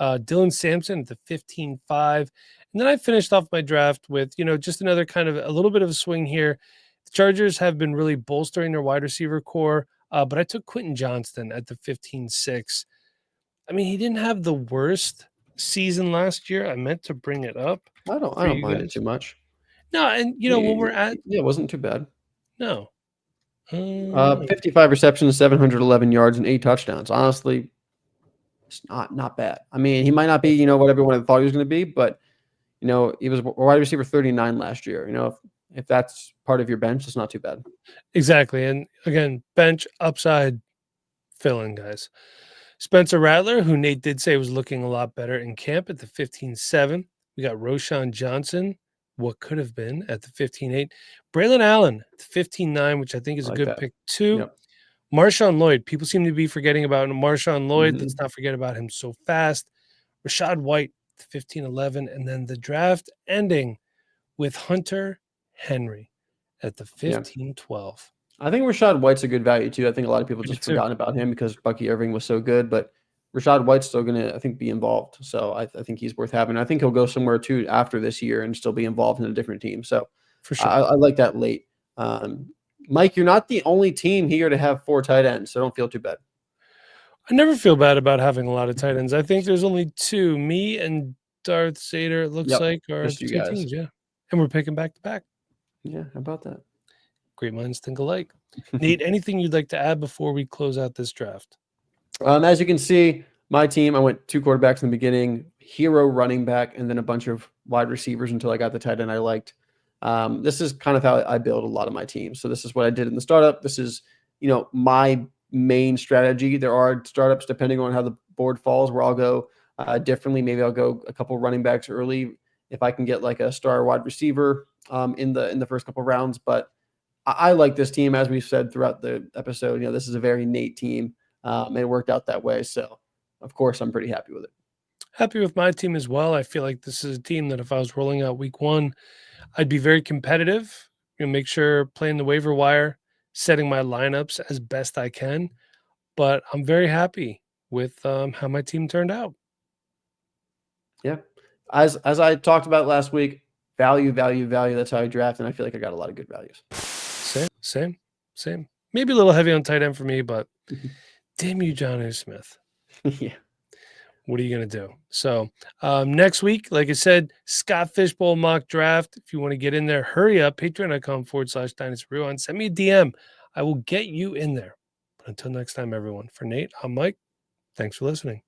Dylan Sampson at the 15-5. And then I finished off my draft with, just another kind of a little bit of a swing here. The Chargers have been really bolstering their wide receiver core. But I took Quentin Johnston at the 15-6. I mean, he didn't have the worst season last year. I meant to bring it up. I don't mind it too much. No, and when we're at it wasn't too bad. No. 55 receptions, 711 yards, and 8 touchdowns. Honestly, it's not bad. I mean, he might not be, what everyone thought he was going to be, but he was wide receiver 39 last year. If that's part of your bench, it's not too bad. Exactly. And again, bench upside fill-in, guys. Spencer Rattler, who Nate did say was looking a lot better in camp at the 15-7. We got Roshan Johnson, what could have been at the 15-8. Braylon Allen at the 15-9, which I think is a good pick too. Yep. Marshawn Lloyd. People seem to be forgetting about Marshawn Lloyd. Let's not forget about him so fast. Rashad White, 15-11. And then the draft ending with Hunter Henry at the 15-12. I think Rashad White's a good value too. I think a lot of people just forgotten about him because Bucky Irving was so good, but Rashad White's still going to, I think, be involved. So I think he's worth having. I think he'll go somewhere too after this year and still be involved in a different team. So for sure, I like that late. Mike, you're not the only team here to have 4 tight ends, so don't feel too bad. I never feel bad about having a lot of tight ends. I think there's only 2, me and Darth Sater, it looks like, are just 2 you guys. teams, yeah. And we're picking back to back. Yeah, how about that? Great minds think alike. Nate, anything you'd like to add before we close out this draft? As you can see, my team, I went 2 quarterbacks in the beginning, hero running back, and then a bunch of wide receivers until I got the tight end I liked. This is kind of how I build a lot of my teams. So this is what I did in the startup. This is, my main strategy. There are startups, depending on how the board falls, where I'll go differently. Maybe I'll go a couple running backs early if I can get like a star wide receiver in the first couple rounds. But I like this team, as we've said throughout the episode. This is a very Nate team. And it worked out that way. So, of course, I'm pretty happy with it. Happy with my team as well. I feel like this is a team that if I was rolling out week 1, I'd be very competitive. Make sure playing the waiver wire, setting my lineups as best I can. But I'm very happy with how my team turned out. Yeah. As I talked about last week, value. That's how I draft, and I feel like I got a lot of good values. Same. Maybe a little heavy on tight end for me, but damn you, John A. Smith. Yeah. What are you going to do? So next week, like I said, Scott Fishbowl mock draft. If you want to get in there, hurry up. Patreon.com/Dynasty Rewind. Send me a DM. I will get you in there. But until next time, everyone, for Nate, I'm Mike. Thanks for listening.